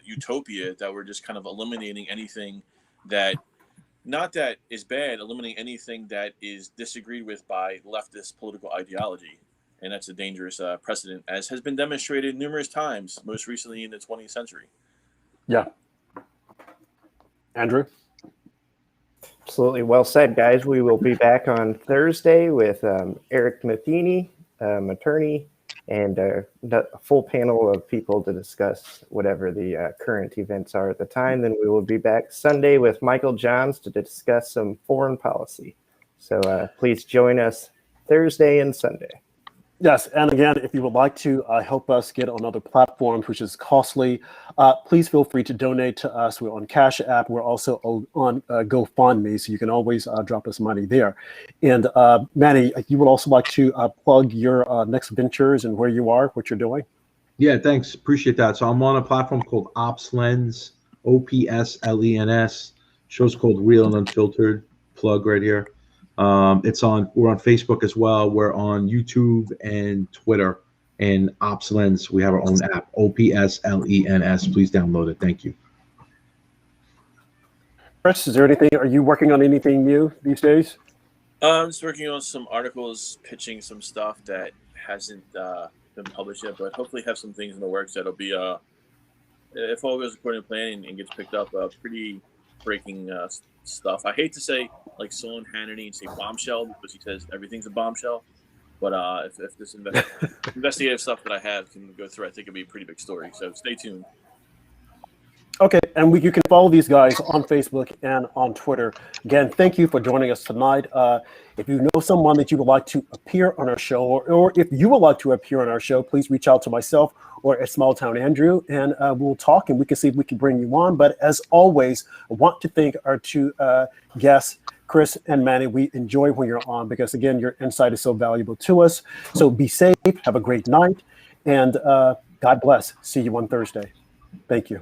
utopia that we're just kind of eliminating anything that not that is bad, eliminating anything that is disagreed with by leftist political ideology, and that's a dangerous precedent, as has been demonstrated numerous times, most recently in the 20th century. Yeah. Andrew? Absolutely. Well said, guys. We will be back on Thursday with Eric Matheny, attorney, and a full panel of people to discuss whatever the current events are at the time. Then we will be back Sunday with Michael Johns to discuss some foreign policy. So please join us Thursday and Sunday. Yes, and again, if you would like to help us get on other platforms, which is costly, please feel free to donate to us. We're on Cash App. We're also on GoFundMe, so you can always drop us money there. And Manny, you would also like to plug your next ventures and where you are, what you're doing? Yeah, thanks. Appreciate that. So I'm on a platform called OpsLens, OpsLens. Show's called Real and Unfiltered. Plug right here. We're on Facebook as well. We're on YouTube and Twitter, and OpsLens. We have our own app, OpsLens. Please download it. Thank you. Chris, are you working on anything new these days? I'm just working on some articles, pitching some stuff that hasn't been published yet, but hopefully have some things in the works that'll be, if all goes according to plan and gets picked up, pretty breaking stuff. I hate to say like Sean Hannity and say bombshell, because he says everything's a bombshell. But if this investigative stuff that I have can go through, I think it'll be a pretty big story. So stay tuned. Okay, and you can follow these guys on Facebook and on Twitter. Again, thank you for joining us tonight. If you know someone that you would like to appear on our show, or if you would like to appear on our show, please reach out to myself or at Small Town Andrew, and we'll talk and we can see if we can bring you on. But as always, I want to thank our two guests, Chris and Manny. We enjoy when you're on because, again, your insight is so valuable to us. So be safe, have a great night, and God bless. See you on Thursday. Thank you.